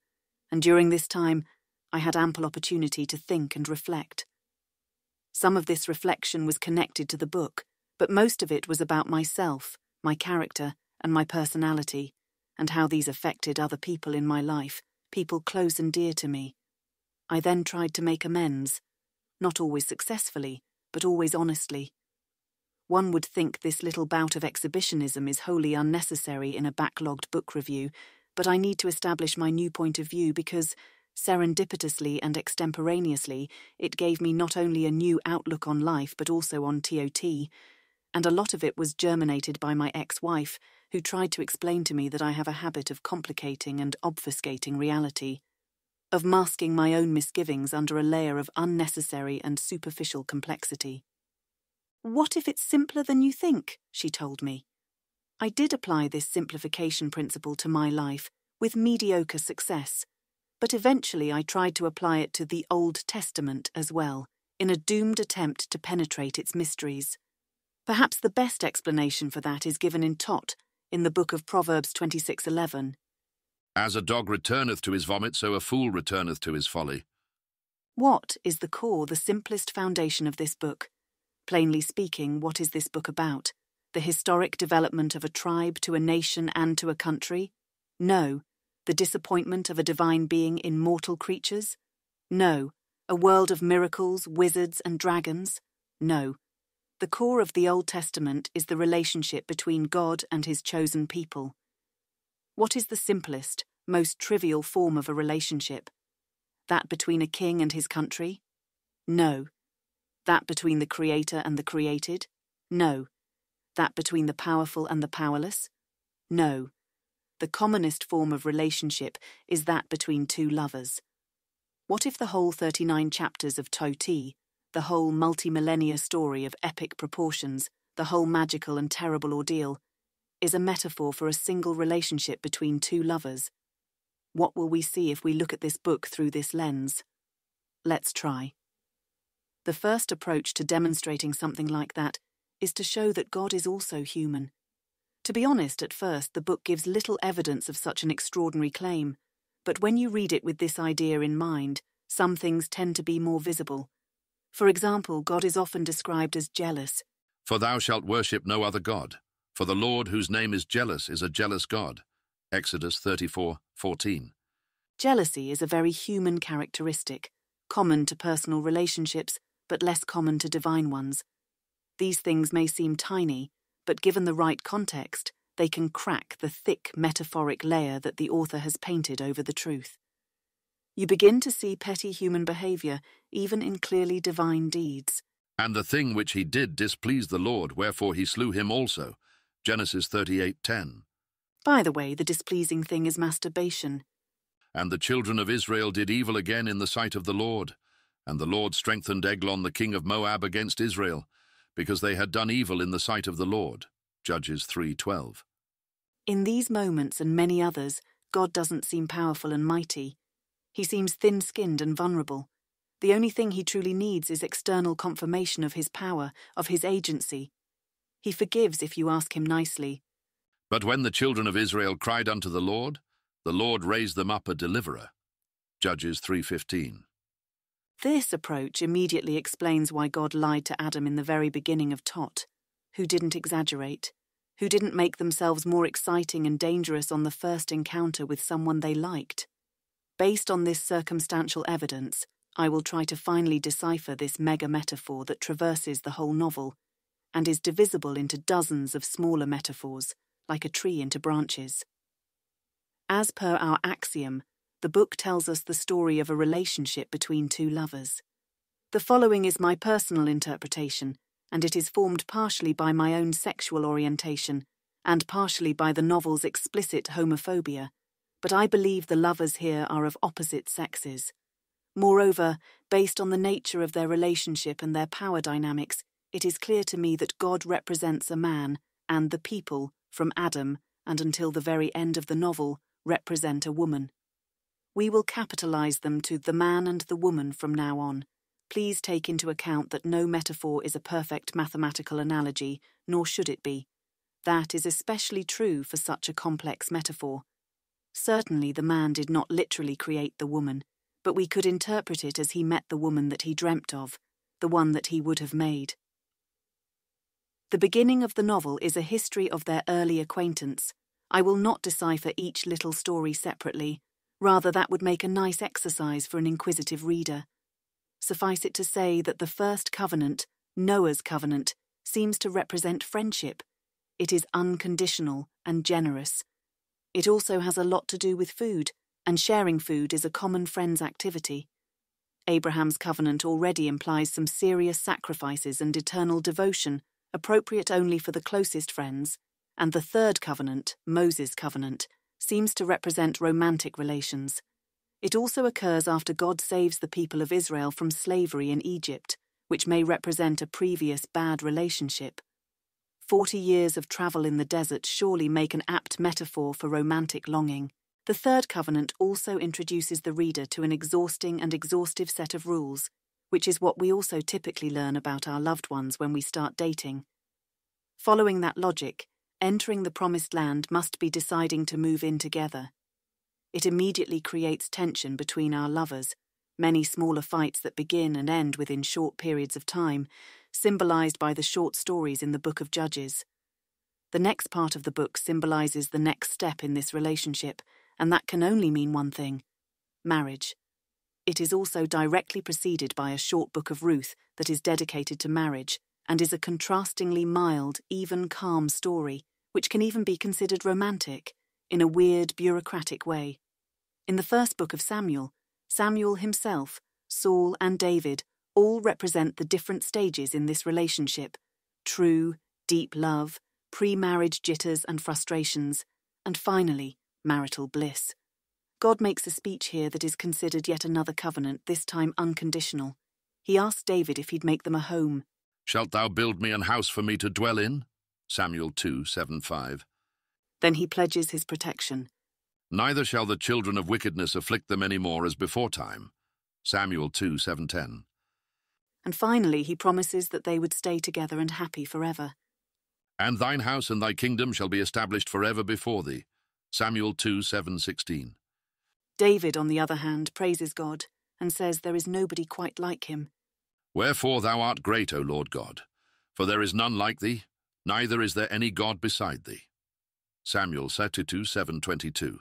and during this time I had ample opportunity to think and reflect. Some of this reflection was connected to the book, but most of it was about myself, my character, and my personality, and how these affected other people in my life, people close and dear to me. I then tried to make amends, not always successfully, but always honestly. One would think this little bout of exhibitionism is wholly unnecessary in a backlogged book review, but I need to establish my new point of view because, serendipitously and extemporaneously, it gave me not only a new outlook on life but also on TOT, and a lot of it was germinated by my ex-wife, who tried to explain to me that I have a habit of complicating and obfuscating reality, of masking my own misgivings under a layer of unnecessary and superficial complexity. "What if it's simpler than you think?" she told me. I did apply this simplification principle to my life, with mediocre success, but eventually I tried to apply it to the Old Testament as well, in a doomed attempt to penetrate its mysteries. Perhaps the best explanation for that is given in Tot, in the book of Proverbs 26:11. As a dog returneth to his vomit, so a fool returneth to his folly. What is the core, the simplest foundation of this book? Plainly speaking, what is this book about? The historic development of a tribe to a nation and to a country? No. The disappointment of a divine being in mortal creatures? No. A world of miracles, wizards, and dragons? No. The core of the Old Testament is the relationship between God and his chosen people. What is the simplest, most trivial form of a relationship? That between a king and his country? No. That between the creator and the created? No. That between the powerful and the powerless? No. The commonest form of relationship is that between two lovers. What if the whole 39 chapters of Toti, the whole multi-millennia story of epic proportions, the whole magical and terrible ordeal, is a metaphor for a single relationship between two lovers? What will we see if we look at this book through this lens? Let's try. The first approach to demonstrating something like that is to show that God is also human. To be honest, at first, the book gives little evidence of such an extraordinary claim, but when you read it with this idea in mind, some things tend to be more visible. For example, God is often described as jealous. For thou shalt worship no other God, for the Lord whose name is a jealous God. Exodus 34:14. Jealousy is a very human characteristic, common to personal relationships, but less common to divine ones. These things may seem tiny, but given the right context, they can crack the thick metaphoric layer that the author has painted over the truth. You begin to see petty human behavior, even in clearly divine deeds. And the thing which he did displeased the Lord, wherefore he slew him also. Genesis 38:10. By the way, the displeasing thing is masturbation. And the children of Israel did evil again in the sight of the Lord. And the Lord strengthened Eglon the king of Moab against Israel, because they had done evil in the sight of the Lord. Judges 3:12. In these moments and many others, God doesn't seem powerful and mighty. He seems thin-skinned and vulnerable. The only thing he truly needs is external confirmation of his power, of his agency. He forgives if you ask him nicely. But when the children of Israel cried unto the Lord raised them up a deliverer. Judges 3:15. This approach immediately explains why God lied to Adam in the very beginning of Tot, who didn't exaggerate, who didn't make themselves more exciting and dangerous on the first encounter with someone they liked. Based on this circumstantial evidence, I will try to finally decipher this mega-metaphor that traverses the whole novel and is divisible into dozens of smaller metaphors, like a tree into branches. As per our axiom, the book tells us the story of a relationship between two lovers. The following is my personal interpretation, and it is formed partially by my own sexual orientation and partially by the novel's explicit homophobia, but I believe the lovers here are of opposite sexes. Moreover, based on the nature of their relationship and their power dynamics, it is clear to me that God represents a man, and the people, from Adam and until the very end of the novel, represent a woman. We will capitalize them to the man and the woman from now on. Please take into account that no metaphor is a perfect mathematical analogy, nor should it be. That is especially true for such a complex metaphor. Certainly the man did not literally create the woman, but we could interpret it as he met the woman that he dreamt of, the one that he would have made. The beginning of the novel is a history of their early acquaintance. I will not decipher each little story separately. Rather, that would make a nice exercise for an inquisitive reader. Suffice it to say that the first covenant, Noah's covenant, seems to represent friendship. It is unconditional and generous. It also has a lot to do with food, and sharing food is a common friend's activity. Abraham's covenant already implies some serious sacrifices and eternal devotion, appropriate only for the closest friends, and the third covenant, Moses' covenant, seems to represent romantic relations. It also occurs after God saves the people of Israel from slavery in Egypt, which may represent a previous bad relationship. 40 years of travel in the desert surely make an apt metaphor for romantic longing. The third covenant also introduces the reader to an exhausting and exhaustive set of rules, which is what we also typically learn about our loved ones when we start dating. Following that logic, entering the promised land must be deciding to move in together. It immediately creates tension between our lovers, many smaller fights that begin and end within short periods of time, symbolized by the short stories in the Book of Judges. The next part of the book symbolizes the next step in this relationship, and that can only mean one thing: marriage. It is also directly preceded by a short book of Ruth that is dedicated to marriage, and is a contrastingly mild, even calm story, which can even be considered romantic, in a weird, bureaucratic way. In the first book of Samuel, Samuel himself, Saul and David all represent the different stages in this relationship: true, deep love, pre-marriage jitters and frustrations, and finally, marital bliss. God makes a speech here that is considered yet another covenant, this time unconditional. He asks David if he'd make them a home. Shalt thou build me an house for me to dwell in? Samuel 2:7-5. Then he pledges his protection. Neither shall the children of wickedness afflict them any more as beforetime. Samuel 2:7-10. And finally he promises that they would stay together and happy forever. And thine house and thy kingdom shall be established forever before thee. Samuel 2:7-16. David, on the other hand, praises God and says there is nobody quite like him. Wherefore thou art great, O Lord God, for there is none like thee, neither is there any God beside thee. Samuel 2:7-22.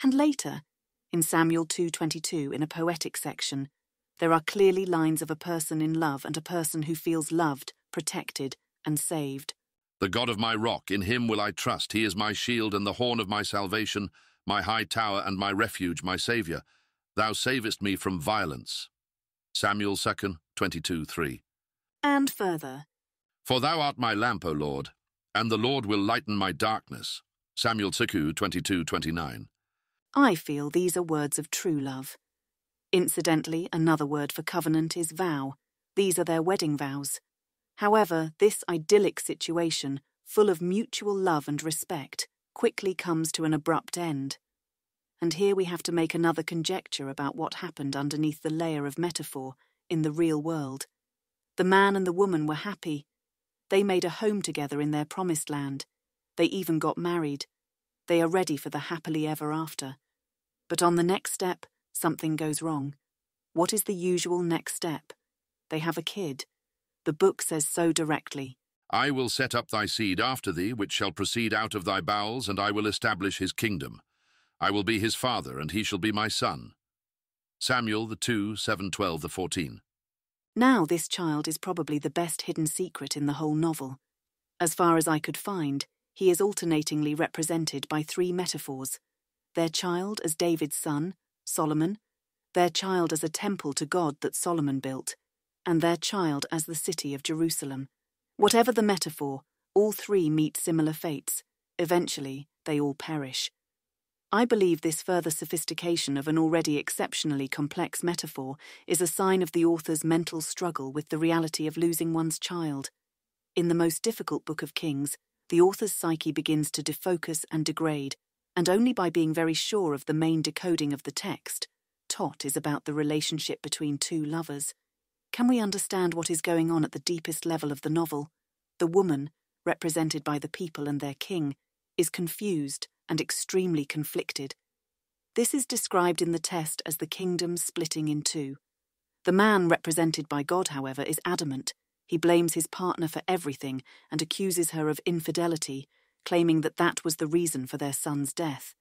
And later, in Samuel 2:22, in a poetic section, there are clearly lines of a person in love and a person who feels loved, protected, and saved. The God of my rock, in him will I trust. He is my shield and the horn of my salvation, my high tower and my refuge, my Saviour. Thou savest me from violence. Samuel 2:22-3. And further, For thou art my lamp, O Lord, and the Lord will lighten my darkness. Samuel 22:29. I feel these are words of true love. Incidentally, another word for covenant is vow. These are their wedding vows. However, this idyllic situation, full of mutual love and respect, quickly comes to an abrupt end. And here we have to make another conjecture about what happened underneath the layer of metaphor in the real world. The man and the woman were happy. They made a home together in their promised land. They even got married. They are ready for the happily ever after. But on the next step, something goes wrong. What is the usual next step? They have a kid. The book says so directly. I will set up thy seed after thee, which shall proceed out of thy bowels, and I will establish his kingdom. I will be his father, and he shall be my son. Samuel 2:7-12-14. Now this child is probably the best hidden secret in the whole novel. As far as I could find, he is alternatingly represented by three metaphors: their child as David's son, Solomon, their child as a temple to God that Solomon built, and their child as the city of Jerusalem. Whatever the metaphor, all three meet similar fates. Eventually, they all perish. I believe this further sophistication of an already exceptionally complex metaphor is a sign of the author's mental struggle with the reality of losing one's child. In the most difficult book of Kings, the author's psyche begins to defocus and degrade, and only by being very sure of the main decoding of the text, Tot is about the relationship between two lovers. Can we understand what is going on at the deepest level of the novel? The woman, represented by the people and their king, is confused and extremely conflicted. This is described in the text as the kingdom splitting in two. The man, represented by God, however, is adamant. He blames his partner for everything and accuses her of infidelity, claiming that that was the reason for their son's death.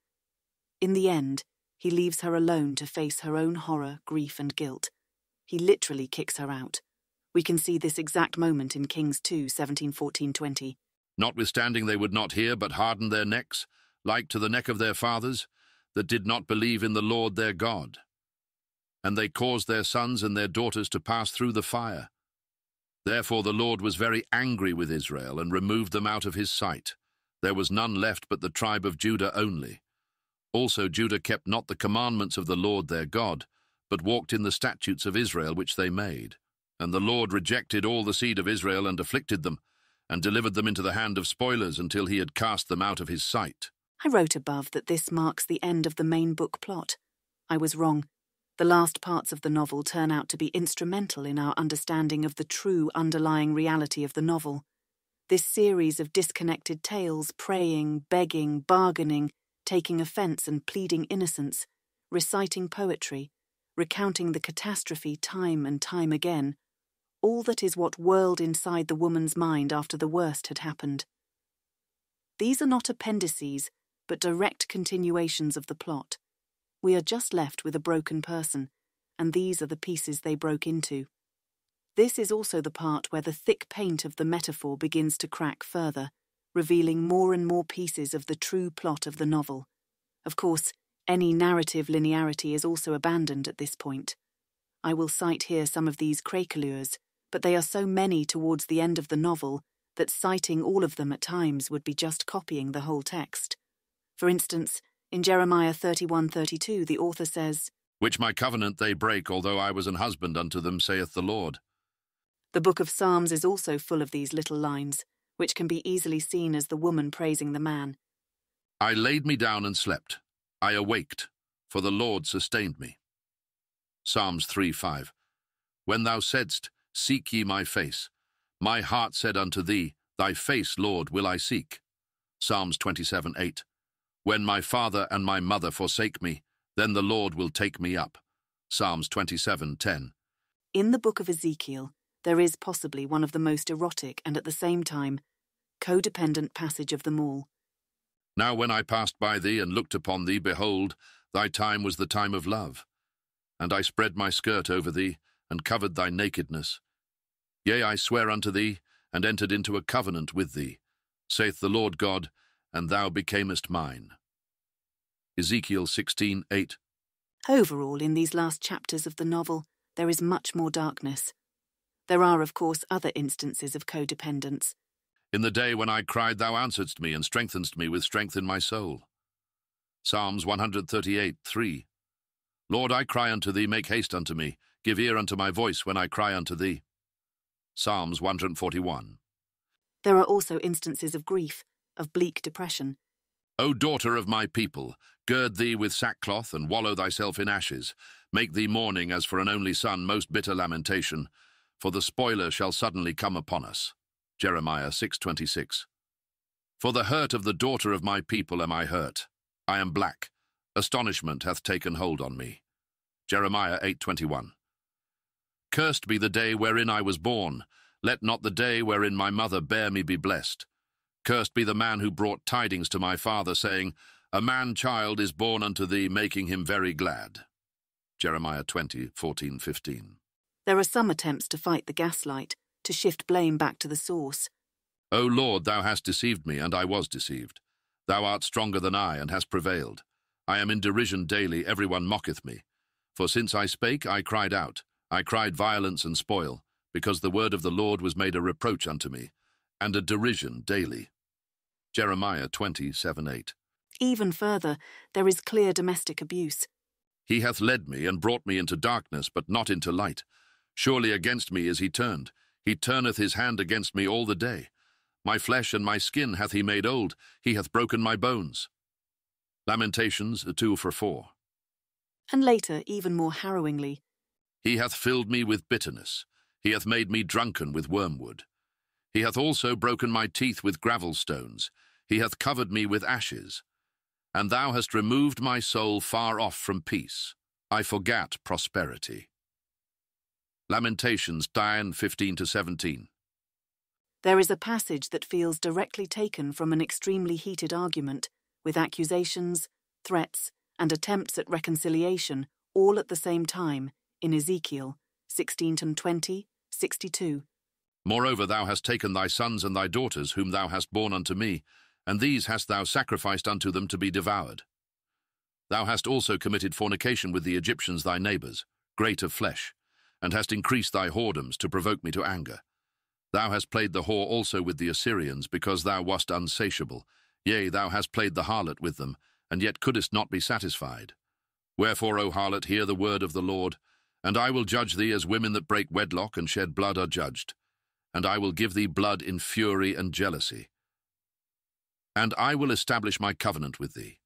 In the end, he leaves her alone to face her own horror, grief, and guilt. He literally kicks her out. We can see this exact moment in Kings 2:17-14-20. Notwithstanding they would not hear, but hardened their necks, like to the neck of their fathers, that did not believe in the Lord their God. And they caused their sons and their daughters to pass through the fire. Therefore the Lord was very angry with Israel, and removed them out of his sight. There was none left but the tribe of Judah only. Also Judah kept not the commandments of the Lord their God, but walked in the statutes of Israel which they made. And the Lord rejected all the seed of Israel, and afflicted them, and delivered them into the hand of spoilers, until he had cast them out of his sight. I wrote above that this marks the end of the main book plot. I was wrong. The last parts of the novel turn out to be instrumental in our understanding of the true underlying reality of the novel. This series of disconnected tales, praying, begging, bargaining, taking offense and pleading innocence, reciting poetry, recounting the catastrophe time and time again, all that is what whirled inside the woman's mind after the worst had happened. These are not appendices, but direct continuations of the plot. We are just left with a broken person, and these are the pieces they broke into. This is also the part where the thick paint of the metaphor begins to crack further, revealing more and more pieces of the true plot of the novel. Of course, any narrative linearity is also abandoned at this point. I will cite here some of these craquelures, but they are so many towards the end of the novel that citing all of them at times would be just copying the whole text. For instance, in Jeremiah 31:32, the author says, Which my covenant they break, although I was an husband unto them, saith the Lord. The book of Psalms is also full of these little lines, which can be easily seen as the woman praising the man. I laid me down and slept. I awaked, for the Lord sustained me. Psalms 3:5. When thou saidst, Seek ye my face, my heart said unto thee, Thy face, Lord, will I seek. Psalms 27:8. When my father and my mother forsake me, then the Lord will take me up. Psalms 27:10. In the book of Ezekiel, there is possibly one of the most erotic and at the same time codependent passage of them all. Now when I passed by thee and looked upon thee, behold, thy time was the time of love. And I spread my skirt over thee, and covered thy nakedness. Yea, I swear unto thee, and entered into a covenant with thee, saith the Lord God, and thou becamest mine. Ezekiel 16:8. Overall, in these last chapters of the novel, there is much more darkness. There are, of course, other instances of codependence. In the day when I cried, thou answeredst me and strengthenedst me with strength in my soul. Psalms 138:3. Lord, I cry unto thee, make haste unto me. Give ear unto my voice when I cry unto thee. Psalms 141. There are also instances of grief, of bleak depression. O daughter of my people, gird thee with sackcloth and wallow thyself in ashes. Make thee mourning as for an only son, most bitter lamentation, for the spoiler shall suddenly come upon us. Jeremiah 6:26. For the hurt of the daughter of my people am I hurt. I am black. Astonishment hath taken hold on me. Jeremiah 8:21. Cursed be the day wherein I was born. Let not the day wherein my mother bare me be blessed. Cursed be the man who brought tidings to my father, saying, A man-child is born unto thee, making him very glad. Jeremiah 20:14-15. There are some attempts to fight the gaslight, to shift blame back to the source. O Lord, thou hast deceived me, and I was deceived. Thou art stronger than I, and hast prevailed. I am in derision daily, every one mocketh me. For since I spake, I cried out. I cried violence and spoil, because the word of the Lord was made a reproach unto me, and a derision daily. Jeremiah 20:7-8. Even further, there is clear domestic abuse. He hath led me and brought me into darkness, but not into light. Surely against me is he turned. He turneth his hand against me all the day. My flesh and my skin hath he made old. He hath broken my bones. Lamentations 2:4. And later, even more harrowingly, He hath filled me with bitterness. He hath made me drunken with wormwood. He hath also broken my teeth with gravel stones. He hath covered me with ashes. And thou hast removed my soul far off from peace. I forgat prosperity. Lamentations 9:15-17. there is a passage that feels directly taken from an extremely heated argument, with accusations, threats, and attempts at reconciliation all at the same time, in Ezekiel 16:20, 62. Moreover, thou hast taken thy sons and thy daughters, whom thou hast borne unto me, and these hast thou sacrificed unto them to be devoured. Thou hast also committed fornication with the Egyptians thy neighbours, great of flesh, and hast increased thy whoredoms to provoke me to anger. Thou hast played the whore also with the Assyrians, because thou wast unsatiable. Yea, thou hast played the harlot with them, and yet couldest not be satisfied. Wherefore, O harlot, hear the word of the Lord, and I will judge thee as women that break wedlock and shed blood are judged. And I will give thee blood in fury and jealousy. And I will establish my covenant with thee.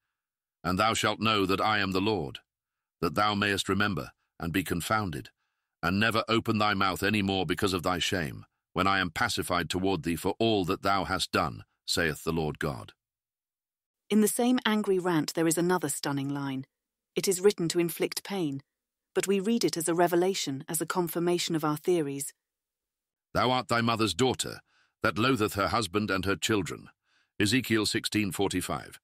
And thou shalt know that I am the Lord, that thou mayest remember and be confounded, and never open thy mouth any more because of thy shame, when I am pacified toward thee for all that thou hast done, saith the Lord God. In the same angry rant there is another stunning line. It is written to inflict pain, but we read it as a revelation, as a confirmation of our theories. Thou art thy mother's daughter, that loatheth her husband and her children. Ezekiel 16:45.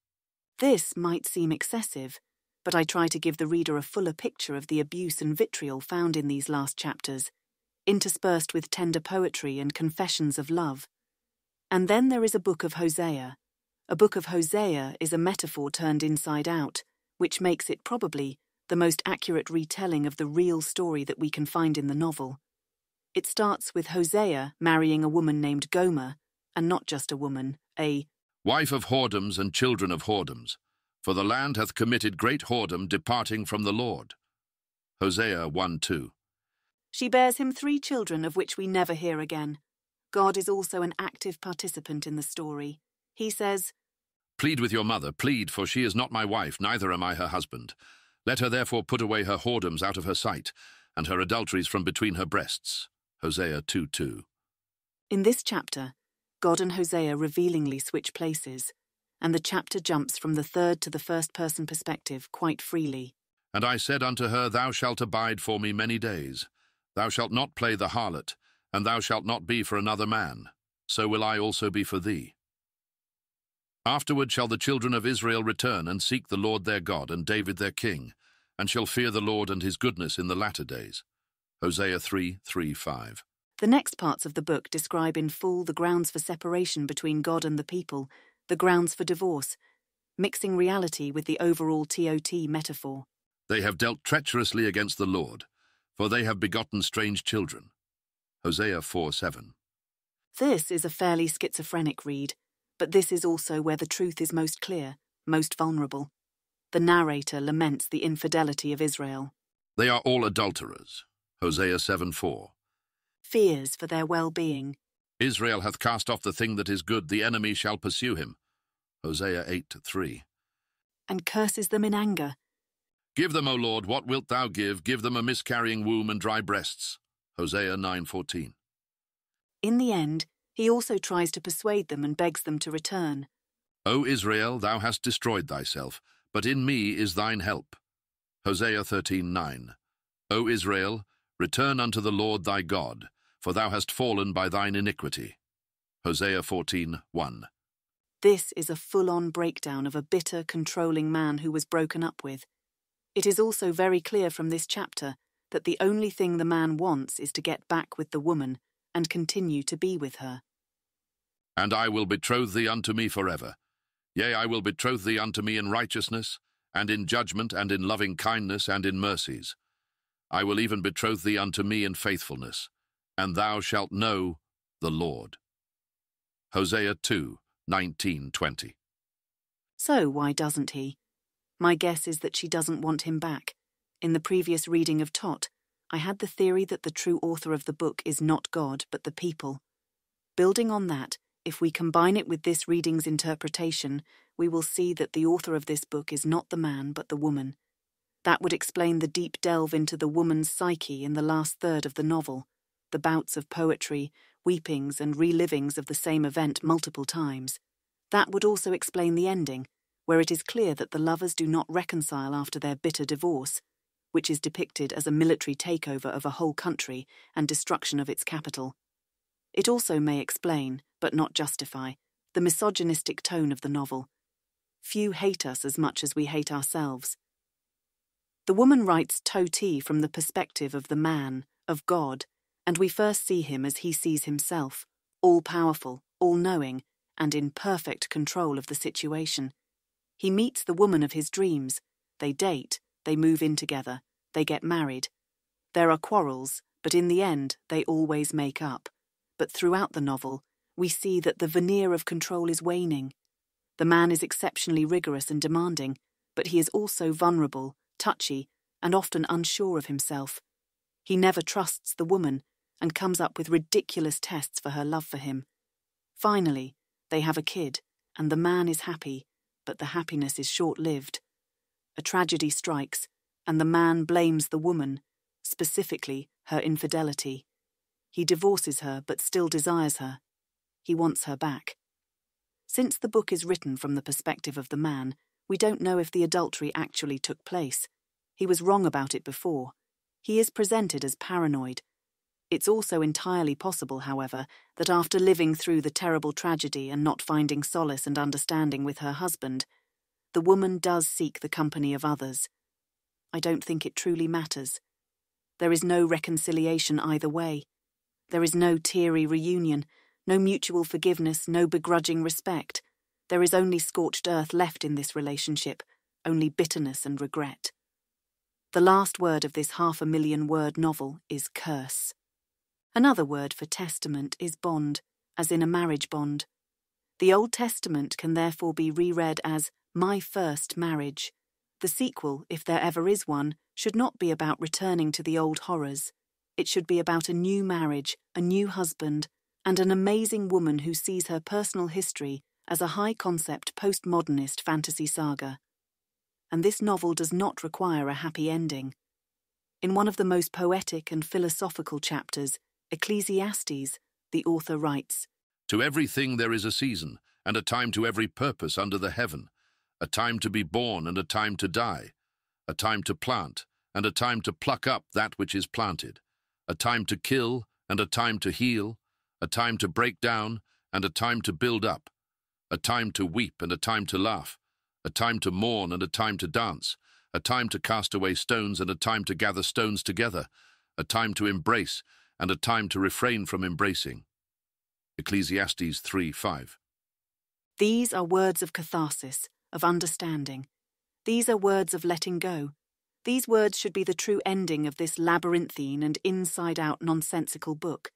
This might seem excessive, but I try to give the reader a fuller picture of the abuse and vitriol found in these last chapters, interspersed with tender poetry and confessions of love. And then there is a book of Hosea. A book of Hosea is a metaphor turned inside out, which makes it probably the most accurate retelling of the real story that we can find in the novel. It starts with Hosea marrying a woman named Gomer, and not just a woman, a wife of whoredoms and children of whoredoms, for the land hath committed great whoredom, departing from the Lord. Hosea 1:2. She bears him 3 children, of which we never hear again. God is also an active participant in the story. He says, Plead with your mother, plead, for she is not my wife, neither am I her husband. Let her therefore put away her whoredoms out of her sight, and her adulteries from between her breasts. Hosea 2:2. In this chapter, God and Hosea revealingly switch places, and the chapter jumps from the third to the first-person perspective quite freely. And I said unto her, Thou shalt abide for me many days. Thou shalt not play the harlot, and thou shalt not be for another man. So will I also be for thee. Afterward shall the children of Israel return and seek the Lord their God and David their king, and shall fear the Lord and his goodness in the latter days. Hosea 3:3-5. The next parts of the book describe in full the grounds for separation between God and the people, the grounds for divorce, mixing reality with the overall TOT metaphor. They have dealt treacherously against the Lord, for they have begotten strange children. Hosea 4:7. This is a fairly schizophrenic read, but this is also where the truth is most clear, most vulnerable. The narrator laments the infidelity of Israel. They are all adulterers. Hosea 7:4. Fears for their well-being. Israel hath cast off the thing that is good, the enemy shall pursue him. Hosea 8:3. And curses them in anger. Give them, O Lord, what wilt thou give? Give them a miscarrying womb and dry breasts. Hosea 9:14. In the end, he also tries to persuade them and begs them to return. O Israel, thou hast destroyed thyself, but in me is thine help. Hosea 13:9. O Israel, return unto the Lord thy God, for thou hast fallen by thine iniquity. Hosea 14:1. This is a full-on breakdown of a bitter, controlling man who was broken up with. It is also very clear from this chapter that the only thing the man wants is to get back with the woman and continue to be with her. And I will betroth thee unto me forever. Yea, I will betroth thee unto me in righteousness, and in judgment, and in loving kindness, and in mercies. I will even betroth thee unto me in faithfulness, and thou shalt know the Lord. Hosea 2:19-20. So why doesn't he? My guess is that she doesn't want him back. In the previous reading of Tot, I had the theory that the true author of the book is not God, but the people. Building on that, if we combine it with this reading's interpretation, we will see that the author of this book is not the man, but the woman. That would explain the deep delve into the woman's psyche in the last third of the novel, the bouts of poetry, weepings and relivings of the same event multiple times. That would also explain the ending, where it is clear that the lovers do not reconcile after their bitter divorce, which is depicted as a military takeover of a whole country and destruction of its capital. It also may explain, but not justify, the misogynistic tone of the novel. Few hate us as much as we hate ourselves. The woman writes Toti from the perspective of the man, of God, and we first see him as he sees himself, all-powerful, all-knowing, and in perfect control of the situation. He meets the woman of his dreams. They date, they move in together, they get married. There are quarrels, but in the end they always make up. But throughout the novel, we see that the veneer of control is waning. The man is exceptionally rigorous and demanding, but he is also vulnerable, touchy, and often unsure of himself. He never trusts the woman and comes up with ridiculous tests for her love for him. Finally, they have a kid, and the man is happy, but the happiness is short-lived. A tragedy strikes, and the man blames the woman, specifically her infidelity. He divorces her but still desires her. He wants her back. Since the book is written from the perspective of the man, we don't know if the adultery actually took place. He was wrong about it before. He is presented as paranoid. It's also entirely possible, however, that after living through the terrible tragedy and not finding solace and understanding with her husband, the woman does seek the company of others. I don't think it truly matters. There is no reconciliation either way. There is no teary reunion, no mutual forgiveness, no begrudging respect. There is only scorched earth left in this relationship, only bitterness and regret. The last word of this 500,000-word novel is curse. Another word for testament is bond, as in a marriage bond. The Old Testament can therefore be reread as my first marriage. The sequel, if there ever is one, should not be about returning to the old horrors. It should be about a new marriage, a new husband, and an amazing woman who sees her personal history as a high-concept postmodernist fantasy saga. And this novel does not require a happy ending. In one of the most poetic and philosophical chapters, Ecclesiastes, the author writes, To everything there is a season, and a time to every purpose under the heaven, a time to be born and a time to die, a time to plant and a time to pluck up that which is planted, a time to kill and a time to heal, a time to break down and a time to build up, a time to weep and a time to laugh, a time to mourn and a time to dance, a time to cast away stones and a time to gather stones together, a time to embrace and a time to refrain from embracing. Ecclesiastes 3:5. These are words of catharsis, of understanding. These are words of letting go. These words should be the true ending of this labyrinthine and inside-out nonsensical book.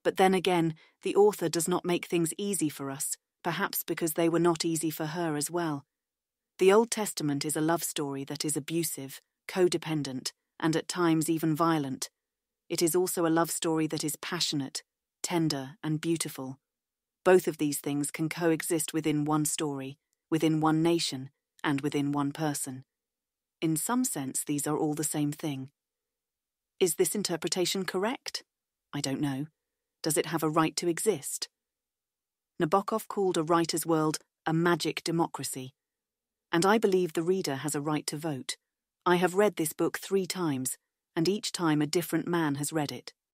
But then again, the author does not make things easy for us, perhaps because they were not easy for her as well. The Old Testament is a love story that is abusive, codependent, and at times even violent. It is also a love story that is passionate, tender, and beautiful. Both of these things can coexist within one story, within one nation, and within one person. In some sense, these are all the same thing. Is this interpretation correct? I don't know. Does it have a right to exist? Nabokov called a writer's world a magic democracy, and I believe the reader has a right to vote. I have read this book 3 times, and each time a different man has read it.